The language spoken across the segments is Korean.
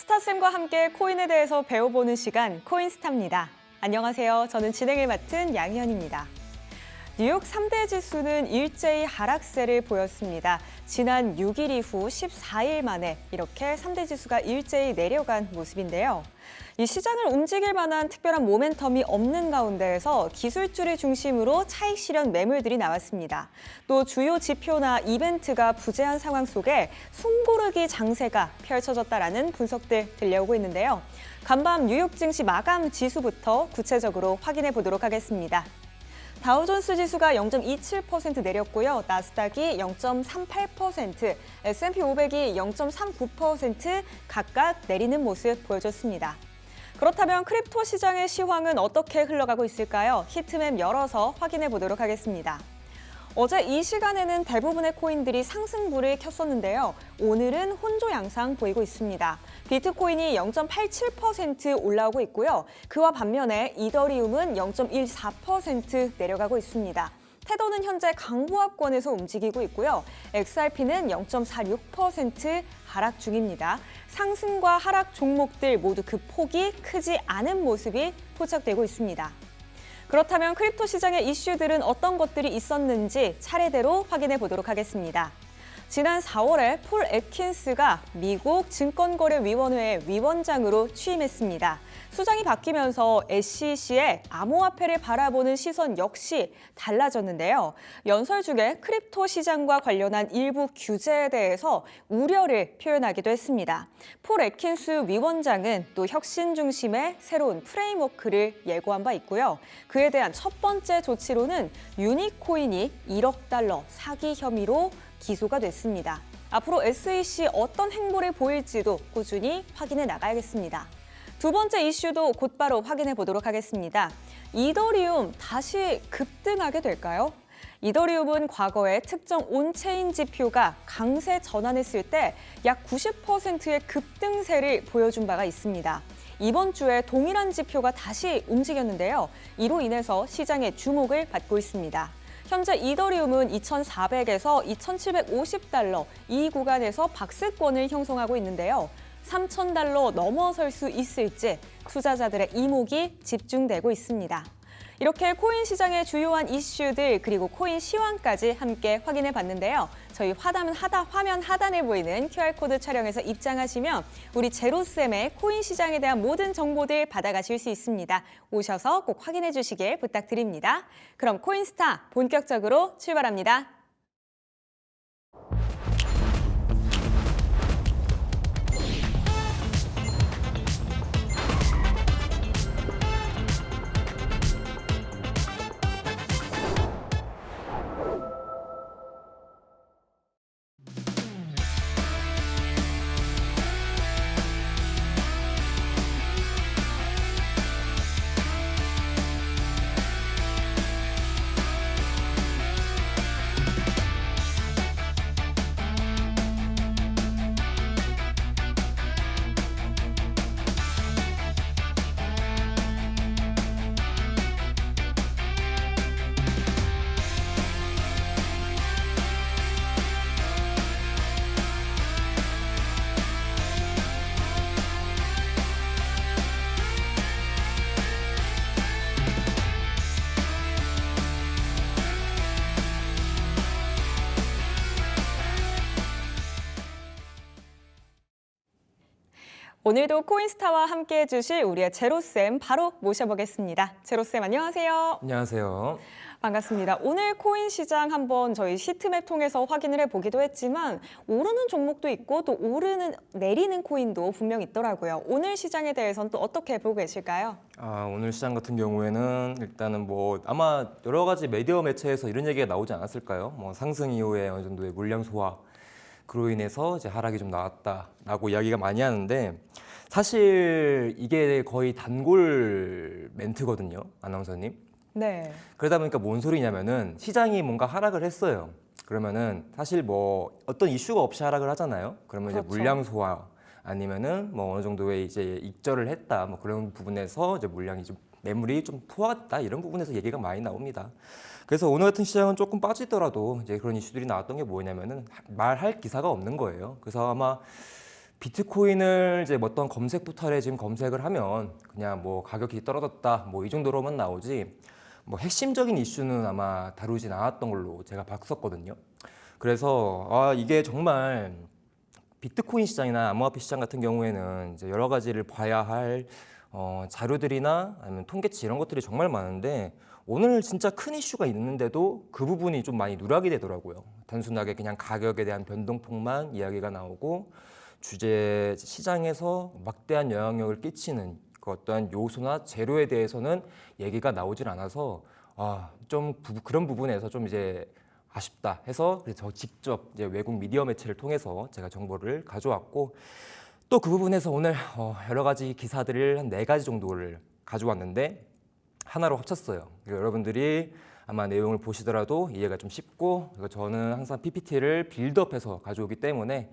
스타쌤과 함께 코인에 대해서 배워보는 시간 코인스타입니다. 안녕하세요. 저는 진행을 맡은 양현입니다. 뉴욕 3대 지수는 일제히 하락세를 보였습니다. 지난 6일 이후 14일 만에 이렇게 3대 지수가 일제히 내려간 모습인데요. 이 시장을 움직일 만한 특별한 모멘텀이 없는 가운데에서 기술주를 중심으로 차익 실현 매물들이 나왔습니다. 또 주요 지표나 이벤트가 부재한 상황 속에 숨고르기 장세가 펼쳐졌다라는 분석들 들려오고 있는데요. 간밤 뉴욕 증시 마감 지수부터 구체적으로 확인해 보도록 하겠습니다. 다우존스 지수가 0.27% 내렸고요. 나스닥이 0.38%, S&P 500이 0.39% 각각 내리는 모습 보여줬습니다. 그렇다면 크립토 시장의 시황은 어떻게 흘러가고 있을까요? 히트맵 열어서 확인해 보도록 하겠습니다. 어제 이 시간에는 대부분의 코인들이 상승불을 켰었는데요. 오늘은 혼조 양상 보이고 있습니다. 비트코인이 0.87% 올라오고 있고요. 그와 반면에 이더리움은 0.14% 내려가고 있습니다. 테더는 현재 강보합권에서 움직이고 있고요. XRP는 0.46% 하락 중입니다. 상승과 하락 종목들 모두 그 폭이 크지 않은 모습이 포착되고 있습니다. 그렇다면 크립토 시장의 이슈들은 어떤 것들이 있었는지 차례대로 확인해 보도록 하겠습니다. 지난 4월에 폴 애킨스가 미국 증권거래위원회의 위원장으로 취임했습니다. 수장이 바뀌면서 SEC의 암호화폐를 바라보는 시선 역시 달라졌는데요. 연설 중에 크립토 시장과 관련한 일부 규제에 대해서 우려를 표현하기도 했습니다. 폴 애킨스 위원장은 또 혁신 중심의 새로운 프레임워크를 예고한 바 있고요. 그에 대한 첫 번째 조치로는 유니코인이 1억 달러 사기 혐의로 기소가 됐습니다. 앞으로 SEC 어떤 행보를 보일지도 꾸준히 확인해 나가야겠습니다. 두 번째 이슈도 곧바로 확인해 보도록 하겠습니다. 이더리움 다시 급등하게 될까요? 이더리움은 과거에 특정 온체인 지표가 강세 전환했을 때 약 90%의 급등세를 보여준 바가 있습니다. 이번 주에 동일한 지표가 다시 움직였는데요. 이로 인해서 시장의 주목을 받고 있습니다. 현재 이더리움은 2,400에서 2,750달러 이 구간에서 박스권을 형성하고 있는데요. 3,000달러 넘어설 수 있을지 투자자들의 이목이 집중되고 있습니다. 이렇게 코인 시장의 주요한 이슈들 그리고 코인 시황까지 함께 확인해 봤는데요. 저희 화면 하단에 보이는 QR코드 촬영해서 입장하시면 우리 제로쌤의 코인 시장에 대한 모든 정보들 받아가실 수 있습니다. 오셔서 꼭 확인해 주시길 부탁드립니다. 그럼 코인스타 본격적으로 출발합니다. 오늘도 코인스타와 함께해 주실 우리의 제로쌤 바로 모셔보겠습니다. 제로쌤 안녕하세요. 안녕하세요. 반갑습니다. 오늘 코인 시장 한번 저희 시트맵 통해서 확인을 해보기도 했지만 오르는 종목도 있고 또 내리는 코인도 분명 있더라고요. 오늘 시장에 대해서는 또 어떻게 보고 계실까요? 오늘 시장 같은 경우에는 일단은 아마 여러 가지 미디어 매체에서 이런 얘기가 나오지 않았을까요? 상승 이후에 어느 정도의 물량 소화 그로 인해서 이제 하락이 좀 나왔다라고 이야기가 많이 하는데 사실 이게 거의 단골 멘트거든요, 아나운서님. 네. 그러다 보니까 뭔 소리냐면은 시장이 뭔가 하락을 했어요. 그러면은 사실 어떤 이슈가 없이 하락을 하잖아요. 그러면 그렇죠. 이제 물량 소화 아니면은 어느 정도의 이제 익절을 했다 그런 부분에서 이제 매물이 좀 포화됐다 이런 부분에서 얘기가 많이 나옵니다. 그래서 오늘 같은 시장은 조금 빠지더라도 이제 그런 이슈들이 나왔던 게 뭐냐면은 말할 기사가 없는 거예요. 그래서 아마 비트코인을 이제 어떤 검색 포털에 지금 검색을 하면 그냥 뭐 가격이 떨어졌다 뭐 이 정도로만 나오지 뭐 핵심적인 이슈는 아마 다루진 않았던 걸로 제가 봤었거든요. 그래서 이게 정말 비트코인 시장이나 암호화폐 시장 같은 경우에는 이제 여러 가지를 봐야 할 자료들이나 아니면 통계치 이런 것들이 정말 많은데 오늘 진짜 큰 이슈가 있는데도 그 부분이 좀 많이 누락이 되더라고요. 단순하게 그냥 가격에 대한 변동폭만 이야기가 나오고 주제 시장에서 막대한 영향력을 끼치는 그 어떠한 요소나 재료에 대해서는 얘기가 나오질 않아서 좀 그런 부분에서 좀 이제 아쉽다 해서 그래서 저 직접 이제 외국 미디어 매체를 통해서 제가 정보를 가져왔고 또 그 부분에서 오늘 여러 가지 기사들을 한 4가지 정도를 가져왔는데 하나로 합쳤어요. 여러분들이 아마 내용을 보시더라도 이해가 좀 쉽고 그리고 저는 항상 PPT를 빌드업해서 가져오기 때문에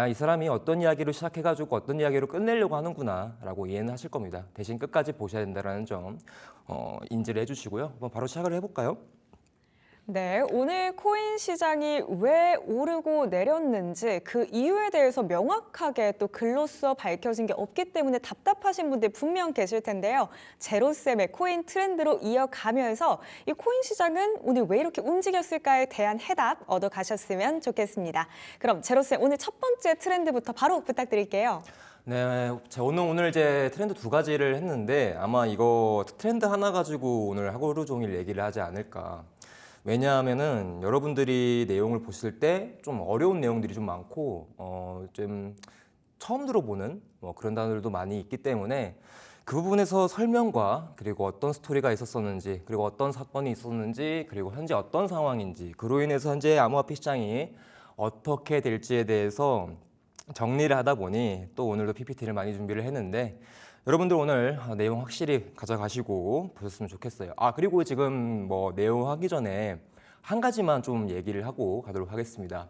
이 사람이 어떤 이야기로 시작해가지고 어떤 이야기로 끝내려고 하는구나라고 이해는 하실 겁니다. 대신 끝까지 보셔야 된다는 점 인지를 해주시고요. 한번 바로 시작을 해볼까요? 네, 오늘 코인 시장이 왜 오르고 내렸는지 그 이유에 대해서 명확하게 또 글로써 밝혀진 게 없기 때문에 답답하신 분들 분명 계실 텐데요. 제로쌤의 코인 트렌드로 이어가면서 이 코인 시장은 오늘 왜 이렇게 움직였을까에 대한 해답 얻어가셨으면 좋겠습니다. 그럼 제로쌤 오늘 첫 번째 트렌드부터 바로 부탁드릴게요. 네, 제가 오늘 이제 트렌드 2가지를 했는데 아마 이거 트렌드 하나 가지고 오늘 하루 종일 얘기를 하지 않을까. 왜냐하면은 여러분들이 내용을 보실 때 좀 어려운 내용들이 좀 많고 좀 처음 들어보는 뭐 그런 단어들도 많이 있기 때문에 그 부분에서 설명과 그리고 어떤 스토리가 있었었는지 그리고 어떤 사건이 있었는지 그리고 현재 어떤 상황인지 그로 인해서 현재 암호화폐 시장이 어떻게 될지에 대해서 정리를 하다 보니 또 오늘도 PPT를 많이 준비를 했는데 여러분들 오늘 내용 확실히 가져가시고 보셨으면 좋겠어요. 그리고 지금 뭐 내용 하기 전에 한 가지만 좀 얘기를 하고 가도록 하겠습니다.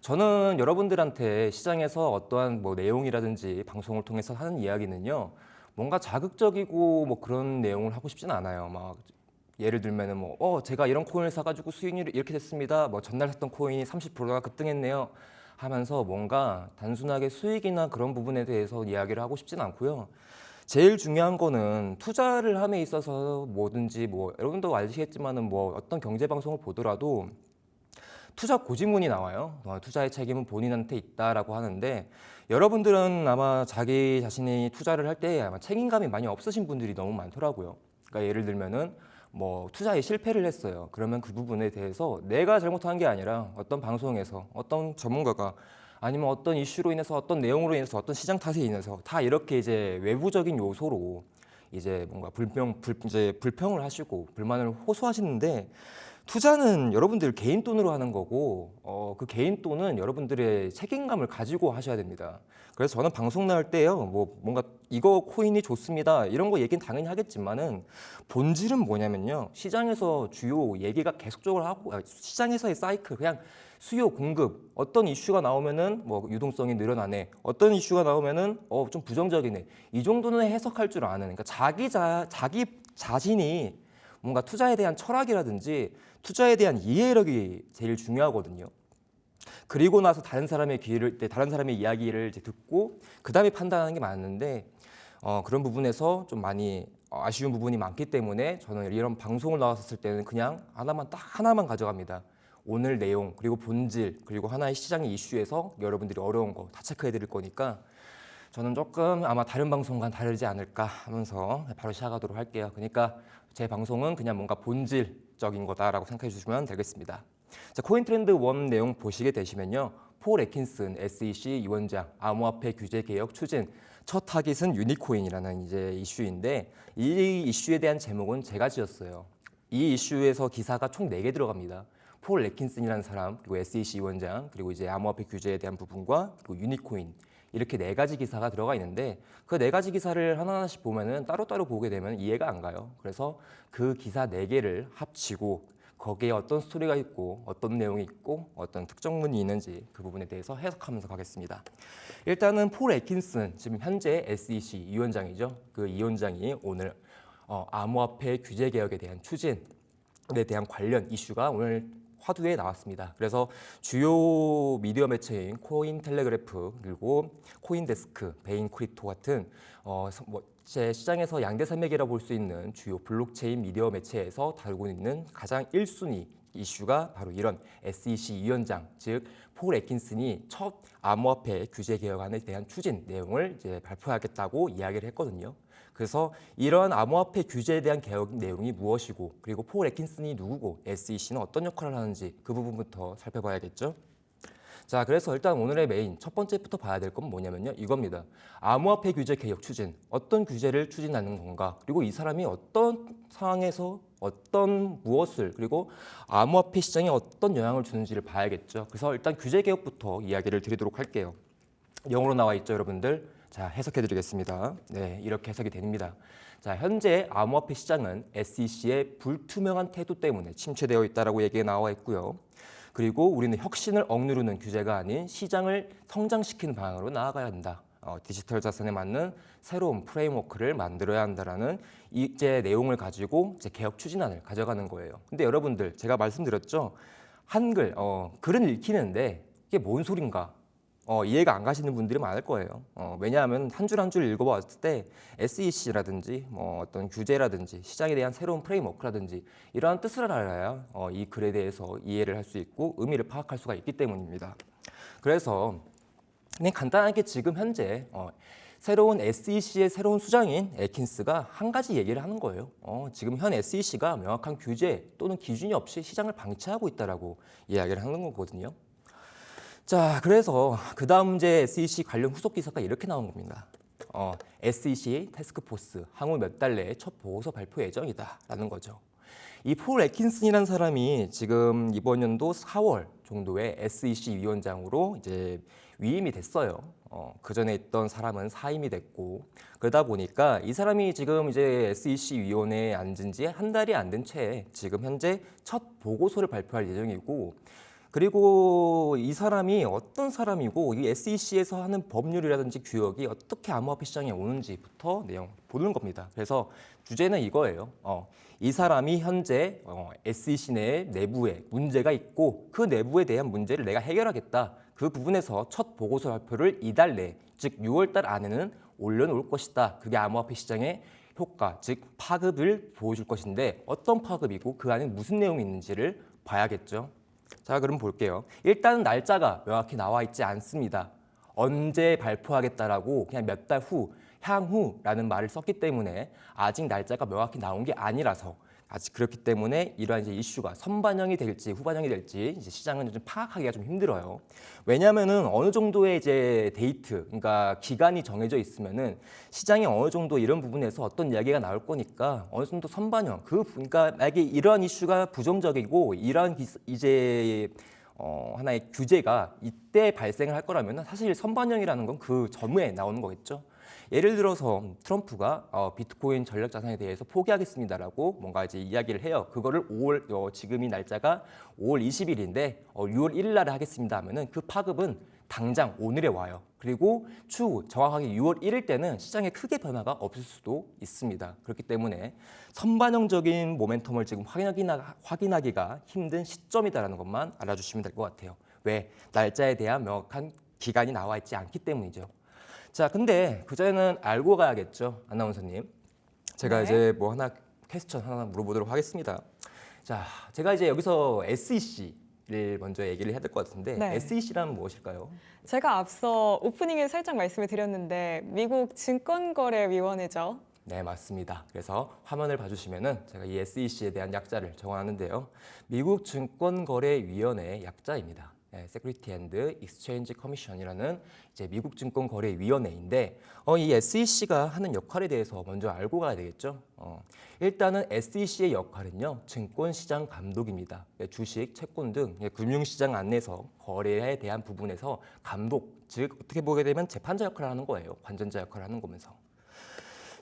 저는 여러분들한테 시장에서 어떠한 뭐 내용이라든지 방송을 통해서 하는 이야기는요. 뭔가 자극적이고 뭐 그런 내용을 하고 싶진 않아요. 막 예를 들면은 뭐 제가 이런 코인을 사가지고 수익률이 이렇게 됐습니다. 뭐 전날 샀던 코인이 30%가 급등했네요. 하면서 뭔가 단순하게 수익이나 그런 부분에 대해서 이야기를 하고 싶진 않고요. 제일 중요한 거는 투자를 함에 있어서 뭐든지 뭐 여러분도 아시겠지만은 뭐 어떤 경제 방송을 보더라도 투자 고지문이 나와요. 투자의 책임은 본인한테 있다라고 하는데 여러분들은 아마 자기 자신이 투자를 할 때 아마 책임감이 많이 없으신 분들이 너무 많더라고요. 그러니까 예를 들면은 뭐 투자에 실패를 했어요. 그러면 그 부분에 대해서 내가 잘못한 게 아니라 어떤 방송에서 어떤 전문가가 아니면 어떤 이슈로 인해서 어떤 내용으로 인해서 어떤 시장 탓에 인해서 다 이렇게 이제 외부적인 요소로 이제 뭔가 불평을 하시고 불만을 호소하시는데 투자는 여러분들 개인 돈으로 하는 거고 그 개인 돈은 여러분들의 책임감을 가지고 하셔야 됩니다. 그래서 저는 방송 나올 때요, 뭐 뭔가 이거 코인이 좋습니다 이런 거 얘기는 당연히 하겠지만은 본질은 뭐냐면요, 시장에서 주요 얘기가 계속적으로 하고 시장에서의 사이클 그냥 수요 공급 어떤 이슈가 나오면은 뭐 유동성이 늘어나네, 어떤 이슈가 나오면은 좀 부정적이네, 이 정도는 해석할 줄 아는, 그러니까 자기 자신이 뭔가 투자에 대한 철학이라든지 투자에 대한 이해력이 제일 중요하거든요. 그리고 나서 다른 사람의 이야기를 이제 듣고 그 다음에 판단하는 게 맞는데 그런 부분에서 좀 많이 아쉬운 부분이 많기 때문에 저는 이런 방송을 나왔을 때는 그냥 하나만 가져갑니다. 오늘 내용 그리고 본질 그리고 하나의 시장의 이슈에서 여러분들이 어려운 거 다 체크해 드릴 거니까 저는 조금 아마 다른 방송과는 다르지 않을까 하면서 바로 시작하도록 할게요. 그러니까 제 방송은 그냥 뭔가 본질적인 거다라고 생각해 주시면 되겠습니다. 자, 코인 트렌드 1 내용 보시게 되시면요. 폴 애킨슨 SEC 위원장 암호화폐 규제 개혁 추진 첫 타깃은 유니코인이라는 이제 이슈인데 이 이슈에 대한 제목은 제가 지었어요. 이 이슈에서 기사가 총 4개 들어갑니다. 폴 애킨슨이라는 사람, 그리고 SEC 위원장, 그리고 이제 암호화폐 규제에 대한 부분과 그리고 유니코인 이렇게 4가지 기사가 들어가 있는데 그 4가지 기사를 하나하나씩 보면은 따로따로 보게 되면 이해가 안 가요. 그래서 그 기사 4개를 합치고 거기에 어떤 스토리가 있고 어떤 내용이 있고 어떤 특정문이 있는지 그 부분에 대해서 해석하면서 가겠습니다. 일단은 폴 애킨슨 지금 현재 SEC 위원장이죠. 그 위원장이 오늘 암호화폐 규제 개혁에 대한 추진에 대한 관련 이슈가 오늘 화두에 나왔습니다. 그래서 주요 미디어 매체인 코인텔레그래프 그리고 코인데스크, 베인크립토 같은 제 시장에서 양대 산맥이라고 볼 수 있는 주요 블록체인 미디어 매체에서 다루고 있는 가장 1순위 이슈가 바로 이런 SEC 위원장, 즉 폴 애킨슨이 첫 암호화폐 규제 개혁안에 대한 추진 내용을 이제 발표하겠다고 이야기를 했거든요. 그래서 이러한 암호화폐 규제에 대한 개혁 내용이 무엇이고, 그리고 폴 애킨슨이 누구고 SEC는 어떤 역할을 하는지 그 부분부터 살펴봐야겠죠. 자, 그래서 일단 오늘의 메인 첫 번째부터 봐야 될 건 뭐냐면요, 이겁니다. 암호화폐 규제 개혁 추진, 어떤 규제를 추진하는 건가, 그리고 이 사람이 어떤 상황에서 어떤 무엇을, 그리고 암호화폐 시장에 어떤 영향을 주는지를 봐야겠죠. 그래서 일단 규제 개혁부터 이야기를 드리도록 할게요. 영어로 나와 있죠, 여러분들. 자, 해석해 드리겠습니다. 네, 이렇게 해석이 됩니다. 자, 현재 암호화폐 시장은 SEC의 불투명한 태도 때문에 침체되어 있다라고 얘기가 나와 있고요. 그리고 우리는 혁신을 억누르는 규제가 아닌 시장을 성장시키는 방향으로 나아가야 한다. 디지털 자산에 맞는 새로운 프레임워크를 만들어야 한다라는 이제 내용을 가지고 이제 개혁 추진안을 가져가는 거예요. 근데 여러분들, 제가 말씀드렸죠, 한글 글은 읽히는데 이게 뭔 소린가? 이해가 안 가시는 분들이 많을 거예요. 왜냐하면 한 줄 한 줄 읽어봤을 때 SEC라든지 어떤 규제라든지 시장에 대한 새로운 프레임워크라든지 이러한 뜻을 알아야 이 글에 대해서 이해를 할 수 있고 의미를 파악할 수가 있기 때문입니다. 그래서 그냥 간단하게 지금 현재 새로운 SEC의 새로운 수장인 애킨스가 한 가지 얘기를 하는 거예요. 지금 현 SEC가 명확한 규제 또는 기준이 없이 시장을 방치하고 있다라고 이야기를 하는 거거든요. 자, 그래서 그 다음 문제 SEC 관련 후속 기사가 이렇게 나온 겁니다. SEC 태스크포스 향후 몇 달 내에 첫 보고서 발표 예정이다라는 거죠. 이 폴 애킨슨이라는 사람이 지금 이번 연도 4월 정도에 SEC 위원장으로 이제 위임이 됐어요. 그 전에 있던 사람은 사임이 됐고, 그러다 보니까 이 사람이 지금 이제 SEC 위원회에 앉은 지 한 달이 안 된 채 지금 현재 첫 보고서를 발표할 예정이고, 그리고 이 사람이 어떤 사람이고 이 SEC에서 하는 법률이라든지 규격이 어떻게 암호화폐 시장에 오는지부터 내용 보는 겁니다. 그래서 주제는 이거예요. 이 사람이 현재 SEC 내부에 문제가 있고 그 내부에 대한 문제를 내가 해결하겠다. 그 부분에서 첫 보고서 발표를 이달 내, 즉 6월 달 안에는 올려놓을 것이다. 그게 암호화폐 시장의 효과, 즉 파급을 보여줄 것인데 어떤 파급이고 그 안에 무슨 내용이 있는지를 봐야겠죠. 자, 그럼 볼게요. 일단 날짜가 명확히 나와 있지 않습니다. 언제 발표하겠다라고 그냥 몇 달 후, 향후라는 말을 썼기 때문에 아직 날짜가 명확히 나온 게 아니라서, 아직 그렇기 때문에 이러한 이제 이슈가 선반영이 될지 후반영이 될지 이제 시장은 좀 파악하기가 좀 힘들어요. 왜냐하면은 어느 정도의 이제 데이트, 그러니까 기간이 정해져 있으면은 시장이 어느 정도 이런 부분에서 어떤 이야기가 나올 거니까 어느 정도 선반영, 그러니까 만약에 이러한 이슈가 부정적이고 이러한 이제 하나의 규제가 이때 발생을 할 거라면 사실 선반영이라는 건 그 전후에 나오는 거겠죠. 예를 들어서 트럼프가 비트코인 전략 자산에 대해서 포기하겠습니다라고 뭔가 이제 이야기를 해요. 그거를 5월 지금이 날짜가 5월 20일인데 6월 1일 날에 하겠습니다 하면은 그 파급은 당장 오늘에 와요. 그리고 추후 정확하게 6월 1일 때는 시장에 크게 변화가 없을 수도 있습니다. 그렇기 때문에 선반영적인 모멘텀을 지금 확인하기가 힘든 시점이다라는 것만 알아주시면 될 것 같아요. 왜? 날짜에 대한 명확한 기간이 나와 있지 않기 때문이죠. 자, 근데 그전에는 알고 가야겠죠, 아나운서님. 제가 네. 이제 뭐 퀘스천 하나 물어보도록 하겠습니다. 자, 제가 이제 여기서 SEC를 먼저 얘기를 해야 될 것 같은데, 네. SEC란 무엇일까요? 제가 앞서 오프닝에 살짝 말씀을 드렸는데 미국 증권거래위원회죠. 네, 맞습니다. 그래서 화면을 봐주시면은 제가 이 SEC에 대한 약자를 정하는데요. 미국 증권거래위원회의 약자입니다. Security and Exchange Commission이라는 이제 미국 증권거래위원회인데 이 SEC가 하는 역할에 대해서 먼저 알고 가야 되겠죠. 일단은 SEC의 역할은요, 증권시장 감독입니다. 주식, 채권 등 금융시장 안에서 거래에 대한 부분에서 감독, 즉 어떻게 보게 되면 재판자 역할을 하는 거예요. 관전자 역할을 하는 거면서.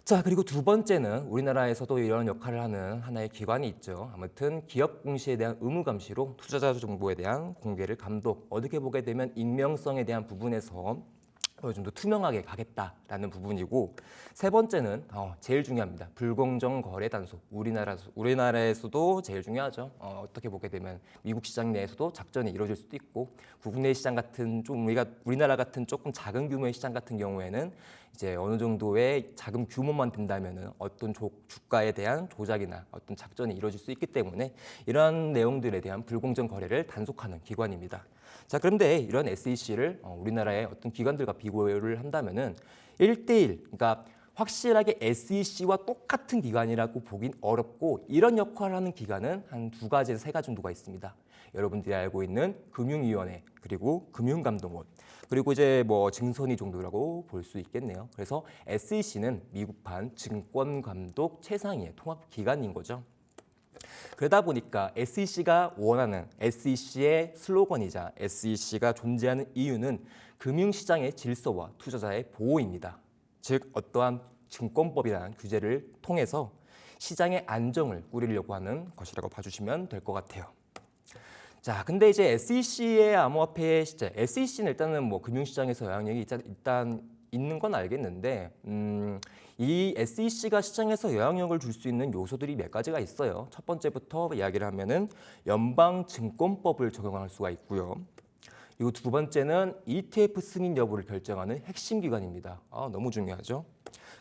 자, 그리고 두 번째는 우리나라에서도 이런 역할을 하는 하나의 기관이 있죠. 아무튼 기업 공시에 대한 의무 감시로 투자자 정보에 대한 공개를 감독, 어떻게 보게 되면 익명성에 대한 부분에서 좀 더 투명하게 가겠다라는 부분이고, 세 번째는 제일 중요합니다. 불공정 거래 단속. 우리나라에서도 제일 중요하죠. 어떻게 보게 되면 미국 시장 내에서도 작전이 이루어질 수도 있고, 국내 시장 같은 좀 우리나라 같은 조금 작은 규모의 시장 같은 경우에는 이제 어느 정도의 작은 규모만 된다면은 어떤 주가에 대한 조작이나 어떤 작전이 이루어질 수 있기 때문에 이러한 내용들에 대한 불공정 거래를 단속하는 기관입니다. 자, 그런데 이런 SEC를 우리나라의 어떤 기관들과 비교를 한다면은 1대1, 그러니까 확실하게 SEC와 똑같은 기관이라고 보긴 어렵고, 이런 역할을 하는 기관은 한 2가지에서 3가지 정도가 있습니다. 여러분들이 알고 있는 금융위원회, 그리고 금융감독원, 그리고 이제 뭐 증선위 정도라고 볼 수 있겠네요. 그래서 SEC는 미국판 증권감독 최상위의 통합기관인 거죠. 그러다 보니까 SEC가 원하는, SEC의 슬로건이자 SEC가 존재하는 이유는 금융시장의 질서와 투자자의 보호입니다. 즉 어떠한 증권법이라는 규제를 통해서 시장의 안정을 꾸리려고 하는 것이라고 봐주시면 될 것 같아요. 자, 근데 이제 SEC의 암호화폐 시장, SEC는 일단은 뭐 금융시장에서 영향력이 일단 있는 건 알겠는데, 이 SEC가 시장에서 영향력을 줄 수 있는 요소들이 몇 가지가 있어요. 첫 번째부터 이야기를 하면은 연방증권법을 적용할 수가 있고요. 그리고 두 번째는 ETF 승인 여부를 결정하는 핵심 기관입니다. 너무 중요하죠.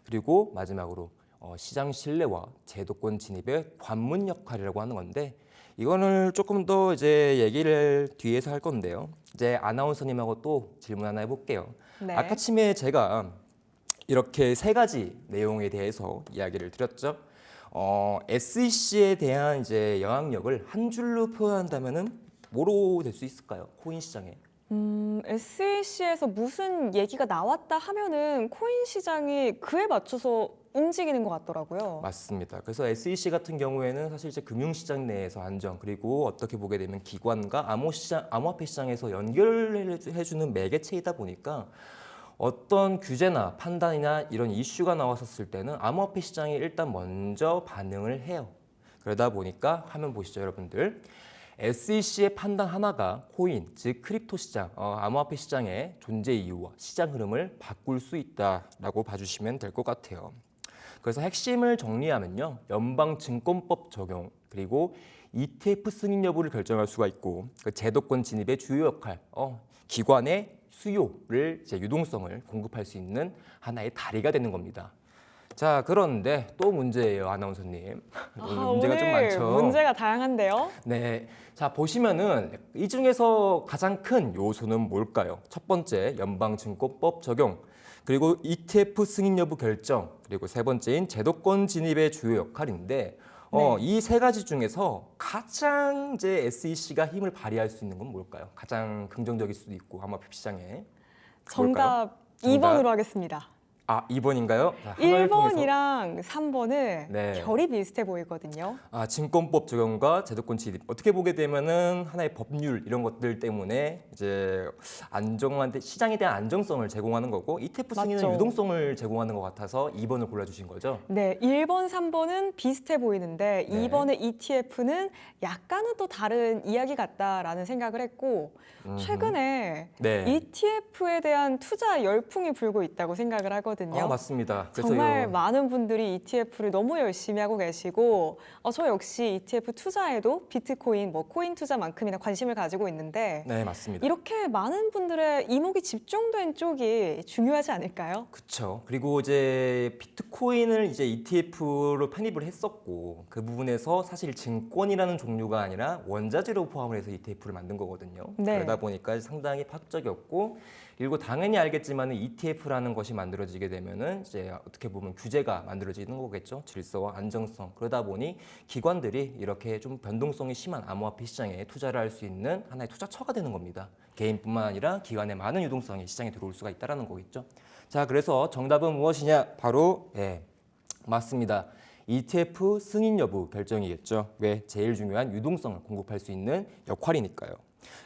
그리고 마지막으로 시장 신뢰와 제도권 진입의 관문 역할이라고 하는 건데, 이거는 조금 더 이제 얘기를 뒤에서 할 건데요. 이제 아나운서님하고 또 질문 하나 해볼게요. 네. 아까 침에 제가 이렇게 3가지 내용에 대해서 이야기를 드렸죠. SEC에 대한 이제 영향력을 한 줄로 표현한다면은 뭐로 될 수 있을까요? 코인 시장에. SEC에서 무슨 얘기가 나왔다 하면은 코인 시장이 그에 맞춰서 움직이는 것 같더라고요. 맞습니다. 그래서 SEC 같은 경우에는 사실 이제 금융시장 내에서 안정, 그리고 어떻게 보게 되면 기관과 암호화폐 시장에서 연결해주는 매개체이다 보니까 어떤 규제나 판단이나 이런 이슈가 나왔었을 때는 암호화폐 시장이 일단 먼저 반응을 해요. 그러다 보니까 화면 보시죠, 여러분들. SEC의 판단 하나가 코인, 즉 크립토 시장, 암호화폐 시장의 존재 이유와 시장 흐름을 바꿀 수 있다라고 봐주시면 될 것 같아요. 그래서 핵심을 정리하면요, 연방증권법 적용, 그리고 ETF 승인 여부를 결정할 수가 있고, 그 제도권 진입의 주요 역할, 기관의 수요를 이제 유동성을 공급할 수 있는 하나의 다리가 되는 겁니다. 자, 그런데 또 문제예요, 아나운서님. 문제가 좀 오늘 많죠. 문제가 다양한데요. 네, 자 보시면은 이 중에서 가장 큰 요소는 뭘까요? 첫 번째, 연방증권법 적용, 그리고 ETF 승인 여부 결정, 그리고 세 번째인 제도권 진입의 주요 역할인데, 네. 이 3가지 중에서 가장 이제 SEC가 힘을 발휘할 수 있는 건 뭘까요? 가장 긍정적일 수도 있고 암호화폐 시장에. 정답 정답. 2번으로 하겠습니다. 2번인가요? 자, 하나를 통해서. 1번이랑 3번은 네. 결이 비슷해 보이거든요. 증권법 적용과 제도권 진입, 어떻게 보게 되면은 하나의 법률 이런 것들 때문에 이제 안정한 시장에 대한 안정성을 제공하는 거고, ETF 승인은 맞죠. 유동성을 제공하는 것 같아서 2번을 골라주신 거죠. 네, 1번, 3번은 비슷해 보이는데 네. 2번의 ETF는 약간은 또 다른 이야기 같다라는 생각을 했고, 최근에 네. ETF에 대한 투자 열풍이 불고 있다고 생각을 하거든요. 맞습니다. 정말 많은 분들이 ETF를 너무 열심히 하고 계시고, 저 역시 ETF 투자에도 비트코인, 코인 투자만큼이나 관심을 가지고 있는데, 네, 맞습니다. 이렇게 많은 분들의 이목이 집중된 쪽이 중요하지 않을까요? 그렇죠. 그리고 이제 비트코인을 이제 ETF로 편입을 했었고, 그 부분에서 사실 증권이라는 종류가 아니라 원자재로 포함을 해서 ETF를 만든 거거든요. 네. 그러다 보니까 상당히 파격적이었고, 그리고 당연히 알겠지만 ETF라는 것이 만들어지게 되면은 이제 어떻게 보면 규제가 만들어지는 거겠죠. 질서와 안정성. 그러다 보니 기관들이 이렇게 좀 변동성이 심한 암호화폐 시장에 투자를 할 수 있는 하나의 투자처가 되는 겁니다. 개인뿐만 아니라 기관의 많은 유동성이 시장에 들어올 수가 있다는 거겠죠. 자, 그래서 정답은 무엇이냐? 바로 맞습니다. ETF 승인 여부 결정이겠죠. 왜? 제일 중요한 유동성을 공급할 수 있는 역할이니까요.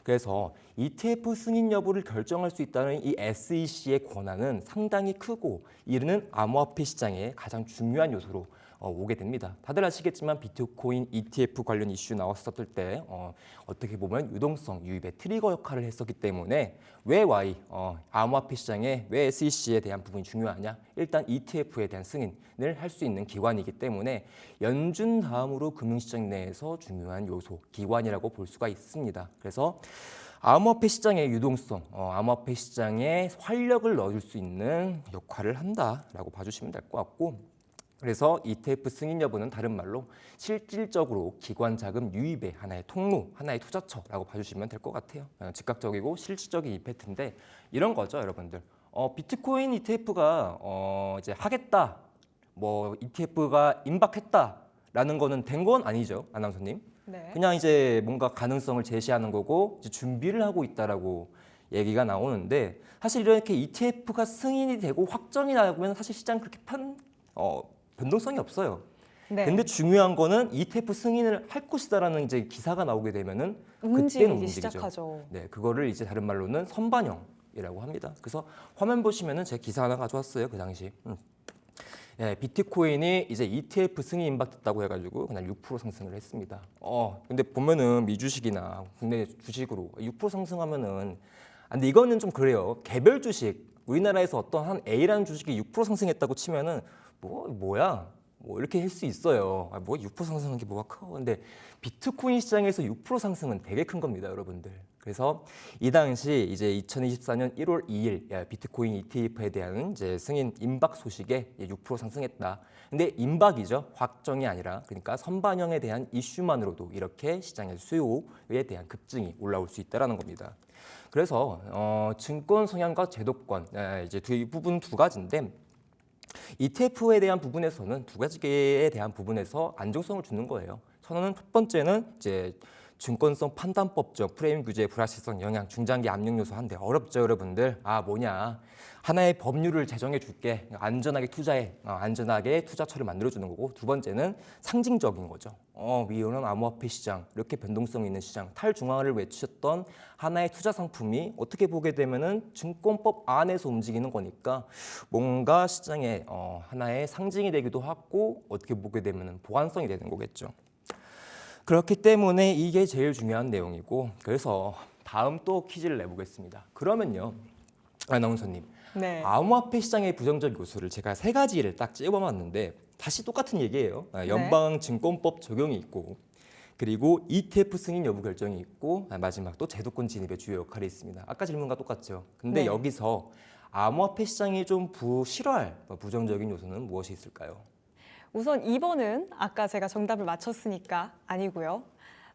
그래서 ETF 승인 여부를 결정할 수 있다는 이 SEC의 권한은 상당히 크고, 이는 암호화폐 시장의 가장 중요한 요소로 오게 됩니다. 다들 아시겠지만 비트코인 ETF 관련 이슈 나왔었을 때 어떻게 보면 유동성 유입의 트리거 역할을 했었기 때문에 왜 Y, 암호화폐 시장에 왜 SEC에 대한 부분이 중요하냐? 일단 ETF에 대한 승인을 할 수 있는 기관이기 때문에 연준 다음으로 금융시장 내에서 중요한 요소, 기관이라고 볼 수가 있습니다. 그래서 암호화폐 시장의 유동성, 암호화폐 시장에 활력을 넣어줄 수 있는 역할을 한다라고 봐주시면 될 것 같고, 그래서 ETF 승인 여부는 다른 말로 실질적으로 기관 자금 유입의 하나의 통로, 하나의 투자처라고 봐주시면 될 것 같아요. 즉각적이고 실질적인 이펙트인데 이런 거죠, 여러분들. 비트코인 ETF가 이제 하겠다, 뭐 ETF가 임박했다라는 거는 된 건 아니죠, 아나운서님. 네. 그냥 이제 뭔가 가능성을 제시하는 거고 이제 준비를 하고 있다라고 얘기가 나오는데 사실 이렇게 ETF가 승인이 되고 확정이 나면 사실 시장 그렇게 변동성이 없어요. 네. 근데 중요한 거는 ETF 승인을 할 것이다라는 이제 기사가 나오게 되면은 그때는 움직이기 움직이죠. 시작하죠. 네, 그거를 이제 다른 말로는 선반영이라고 합니다. 그래서 화면 보시면은 제가 기사 하나 가져왔어요, 그 당시. 예, 비트코인이 이제 ETF 승인 임박됐다고 해가지고 그날 6% 상승을 했습니다. 근데 보면은 미주식이나 국내 주식으로 6% 상승하면은, 근데 이거는 좀 그래요. 개별 주식, 우리나라에서 어떤 한 A라는 주식이 6% 상승했다고 치면은 뭐야? 뭐 이렇게 할 수 있어요. 뭐 6% 상승한 게 뭐가 커? 근데 비트코인 시장에서 6% 상승은 되게 큰 겁니다, 여러분들. 그래서 이 당시 이제 2024년 1월 2일 비트코인 ETF에 대한 이제 승인 임박 소식에 6% 상승했다. 근데 임박이죠, 확정이 아니라. 그러니까 선반영에 대한 이슈만으로도 이렇게 시장의 수요에 대한 급증이 올라올 수 있다라는 겁니다. 그래서 증권 성향과 제도권 이제 이 부분 두 가지인데. ETF에 대한 부분에서는 두 가지에 대한 부분에서 안정성을 주는 거예요. 저는 첫 번째는 이제 증권성 판단법적 프레임 규제의 불확실성 영향 중장기 압력 요소 한데 어렵죠, 여러분들. 뭐냐, 하나의 법률을 제정해 줄게, 안전하게 투자해, 안전하게 투자처를 만들어 주는 거고, 두 번째는 상징적인 거죠. 위험한 암호화폐 시장, 이렇게 변동성 있는 시장, 탈중앙화를 외쳤던 하나의 투자 상품이 어떻게 보게 되면은 증권법 안에서 움직이는 거니까 뭔가 시장의 하나의 상징이 되기도 하고, 어떻게 보게 되면은 보완성이 되는 거겠죠. 그렇기 때문에 이게 제일 중요한 내용이고, 그래서 다음 또 퀴즈를 내보겠습니다. 그러면요, 아나운서님, 네. 암호화폐 시장의 부정적 요소를 제가 세 가지를 딱 찍어봤는데 다시 똑같은 얘기예요. 연방증권법 적용이 있고, 그리고 ETF 승인 여부 결정이 있고, 마지막 또 제도권 진입의 주요 역할이 있습니다. 아까 질문과 똑같죠. 근데 네. 여기서 암호화폐 시장이 좀 싫어할 부정적인 요소는 무엇이 있을까요? 우선 2번은 아까 제가 정답을 맞췄으니까 아니고요.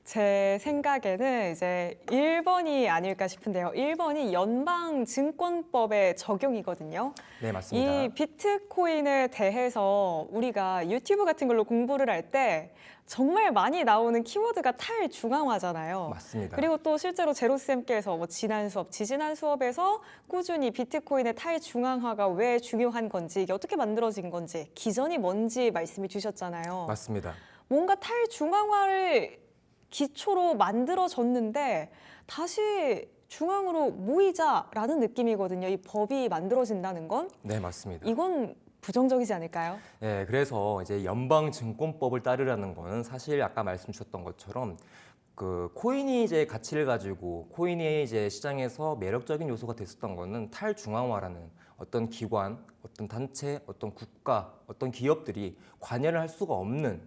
제 생각에는 이제 1번이 아닐까 싶은데요. 1번이 연방증권법의 적용이거든요. 네, 맞습니다. 이 비트코인에 대해서 우리가 유튜브 같은 걸로 공부를 할 때 정말 많이 나오는 키워드가 탈중앙화잖아요. 맞습니다. 그리고 또 실제로 제로쌤께서 뭐 지난 수업, 지지난 수업에서 꾸준히 비트코인의 탈중앙화가 왜 중요한 건지, 이게 어떻게 만들어진 건지, 기전이 뭔지 말씀해 주셨잖아요. 맞습니다. 뭔가 탈중앙화를 기초로 만들어졌는데 다시 중앙으로 모이자라는 느낌이거든요. 이 법이 만들어진다는 건. 네, 맞습니다. 이건 부정적이지 않을까요? 네, 그래서 이제 연방증권법을 따르라는 거는 사실 아까 말씀 주셨던 것처럼 그 코인이 이제 가치를 가지고 코인이 이제 시장에서 매력적인 요소가 됐었던 거는 탈중앙화라는 어떤 기관, 어떤 단체, 어떤 국가, 어떤 기업들이 관여를 할 수가 없는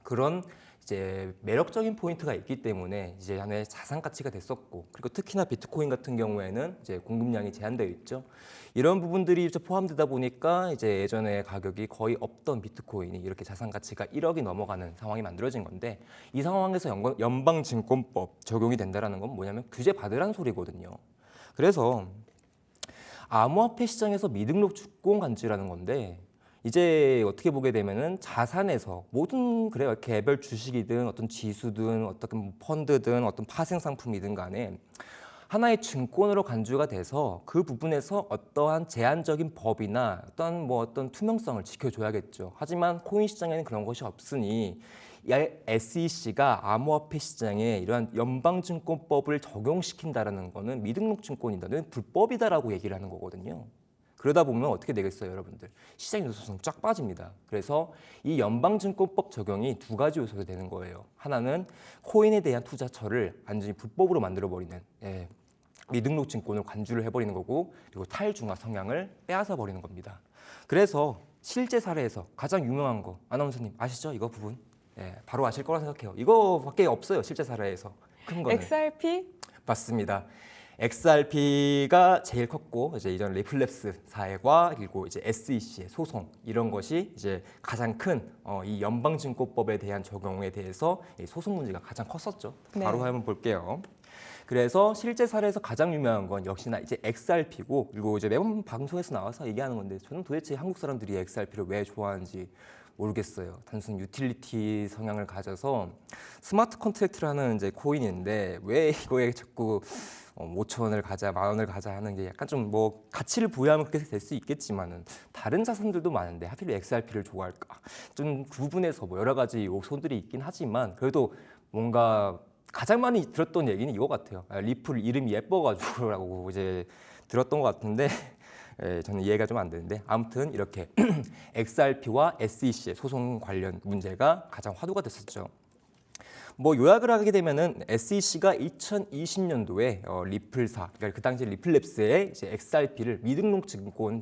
그런 이제 매력적인 포인트가 있기 때문에 이제 하나의 자산 가치가 됐었고, 그리고 특히나 비트코인 같은 경우에는 이제 공급량이 제한되어 있죠. 이런 부분들이 이제 포함되다 보니까 이제 예전에 가격이 거의 없던 비트코인이 이렇게 자산 가치가 1억이 넘어가는 상황이 만들어진 건데, 이 상황에서 연방증권법 적용이 된다라는 건 뭐냐면 규제 받으란 소리거든요. 그래서 암호화폐 시장에서 미등록 주권 간주라는 건데, 이제 어떻게 보게 되면은 자산에서 모든 그래요, 개별 주식이든 어떤 지수든 어떤 펀드든 어떤 파생 상품이든 간에 하나의 증권으로 간주가 돼서 그 부분에서 어떠한 제한적인 법이나 어떤 투명성을 지켜줘야겠죠. 하지만 코인 시장에는 그런 것이 없으니 SEC가 암호화폐 시장에 이러한 연방증권법을 적용시킨다라는 거는 미등록 증권이다는 불법이다라고 얘기를 하는 거거든요. 그러다 보면 어떻게 되겠어요, 여러분들? 시장 요소성 쫙 빠집니다. 그래서 이 연방증권법 적용이 두 가지 요소가 되는 거예요. 하나는 코인에 대한 투자처를 완전히 불법으로 만들어버리는 미등록 증권을 관주를 해버리는 거고, 그리고 탈중화 성향을 빼앗아 버리는 겁니다. 그래서 실제 사례에서 가장 유명한 거 아나운서님 아시죠? 이거 부분? 바로 아실 거라 생각해요. 이거밖에 없어요, 실제 사례에서 큰 거는. XRP? 맞습니다. XRP가 제일 컸고 이제 이전 리플랩스 사회과 그리고 이제 SEC의 소송 이런 것이 이제 가장 큰 이 연방증권법에 대한 적용에 대해서 이 소송 문제가 가장 컸었죠. 네. 바로 한번 볼게요. 그래서 실제 사례에서 가장 유명한 건 역시나 이제 XRP고, 그리고 이제 매번 방송에서 나와서 얘기하는 건데 저는 도대체 한국 사람들이 XRP를 왜 좋아하는지 모르겠어요. 단순 유틸리티 성향을 가져서 스마트 컨트랙트라는 이제 코인인데 왜 이거에 자꾸 5천 원을 가자, 10,000원을 가자 하는 게 약간 좀 뭐 가치를 부여하면 그렇게 될 수 있겠지만은 다른 자산들도 많은데 하필 XRP를 좋아할까? 좀 구분해서 뭐 여러 가지 요소들이 있긴 하지만 그래도 뭔가 가장 많이 들었던 얘기는 이거 같아요. 리플 이름이 예뻐가지고라고 이제 들었던 것 같은데 저는 이해가 좀 안 되는데 아무튼 이렇게 XRP와 SEC의 소송 관련 문제가 가장 화두가 됐었죠. 뭐 요약을 하게 되면은 SEC가 2020년도에 리플사, 그러니까 그 당시 리플랩스의 이제 XRP를 미등록 증권로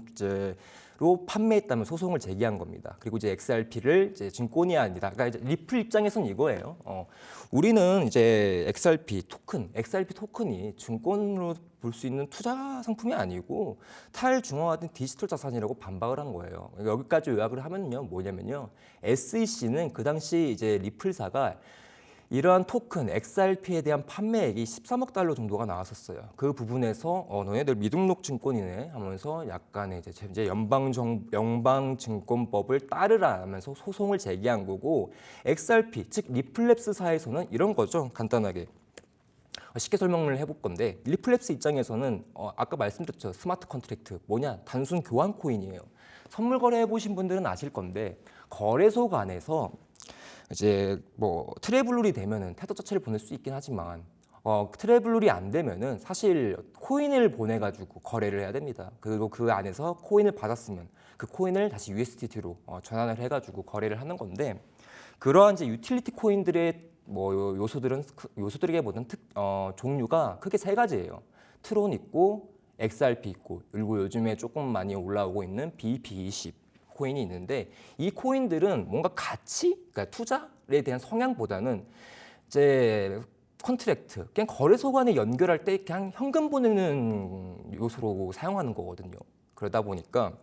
판매했다면 소송을 제기한 겁니다. 그리고 이제 XRP를 이제 증권이 아니다. 그러니까 이제 리플 입장에서는 이거예요. 우리는 이제 XRP 토큰이 증권으로 볼 수 있는 투자 상품이 아니고 탈중앙화된 디지털 자산이라고 반박을 한 거예요. 여기까지 요약을 하면요, 뭐냐면요, SEC는 그 당시 이제 리플사가 이러한 토큰 XRP에 대한 판매액이 13억 달러 정도가 나왔었어요. 그 부분에서 너네들 미등록 증권이네 하면서 약간의 이제 연방증권법을 따르라 하면서 소송을 제기한 거고, XRP 즉 리플랩스사에서는 이런 거죠. 간단하게 쉽게 설명을 해볼 건데, 리플랩스 입장에서는 아까 말씀드렸죠. 스마트 컨트랙트 뭐냐? 단순 교환 코인이에요. 선물 거래해 보신 분들은 아실 건데 거래소 간에서 이제 뭐 트래블룰이 되면은 태도 자체를 보낼 수 있긴 하지만 트래블룰이 안 되면은 사실 코인을 보내가지고 거래를 해야 됩니다. 그리고 그 안에서 코인을 받았으면 그 코인을 다시 USDT로 전환을 해가지고 거래를 하는 건데, 그러한 이제 유틸리티 코인들의 뭐 요소들에게보다는 종류가 크게 세 가지예요. 트론 있고 XRP 있고, 그리고 요즘에 조금 많이 올라오고 있는 BP20 코인이 있는데, 이 코인들은 뭔가 가치, 그러니까 투자에 대한 성향보다는 이제 컨트랙트, 그냥 거래소 간에 연결할 때 그냥 현금 보내는 요소로 사용하는 거거든요. 그러다 보니까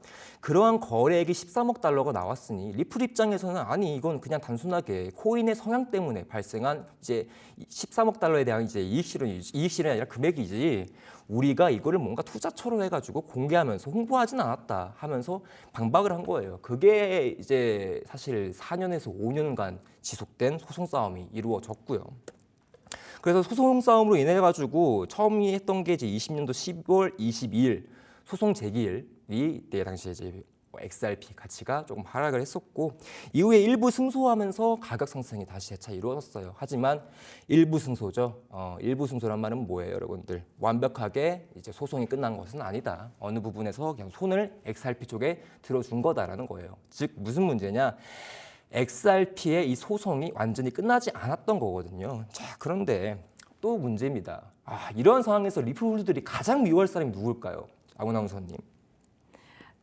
그러한 거래액이 13억 달러가 나왔으니 리플 입장에서는 아니 이건 그냥 단순하게 코인의 성향 때문에 발생한 이제 13억 달러에 대한 이제 이익실현이 아니라 금액이지, 우리가 이거를 뭔가 투자처로 해가지고 공개하면서 홍보하진 않았다 하면서 반박을 한 거예요. 그게 이제 사실 4년에서 5년간 지속된 소송 싸움이 이루어졌고요. 그래서 소송 싸움으로 인해 가지고 처음 했던 게 이제 20년도 10월 22일 소송 제기일이 이때 당시에 이제 XRP 가치가 조금 하락을 했었고, 이후에 일부 승소하면서 가격 상승이 다시 재차 이루어졌어요. 하지만 일부 승소죠. 일부 승소란 말은 뭐예요, 여러분들? 완벽하게 이제 소송이 끝난 것은 아니다. 어느 부분에서 그냥 손을 XRP 쪽에 들어준 거다라는 거예요. 즉 무슨 문제냐? XRP의 이 소송이 완전히 끝나지 않았던 거거든요. 자, 그런데 또 문제입니다. 이러한 상황에서 리플홀더들이 가장 미워할 사람이 누굴까요? 아나운서님.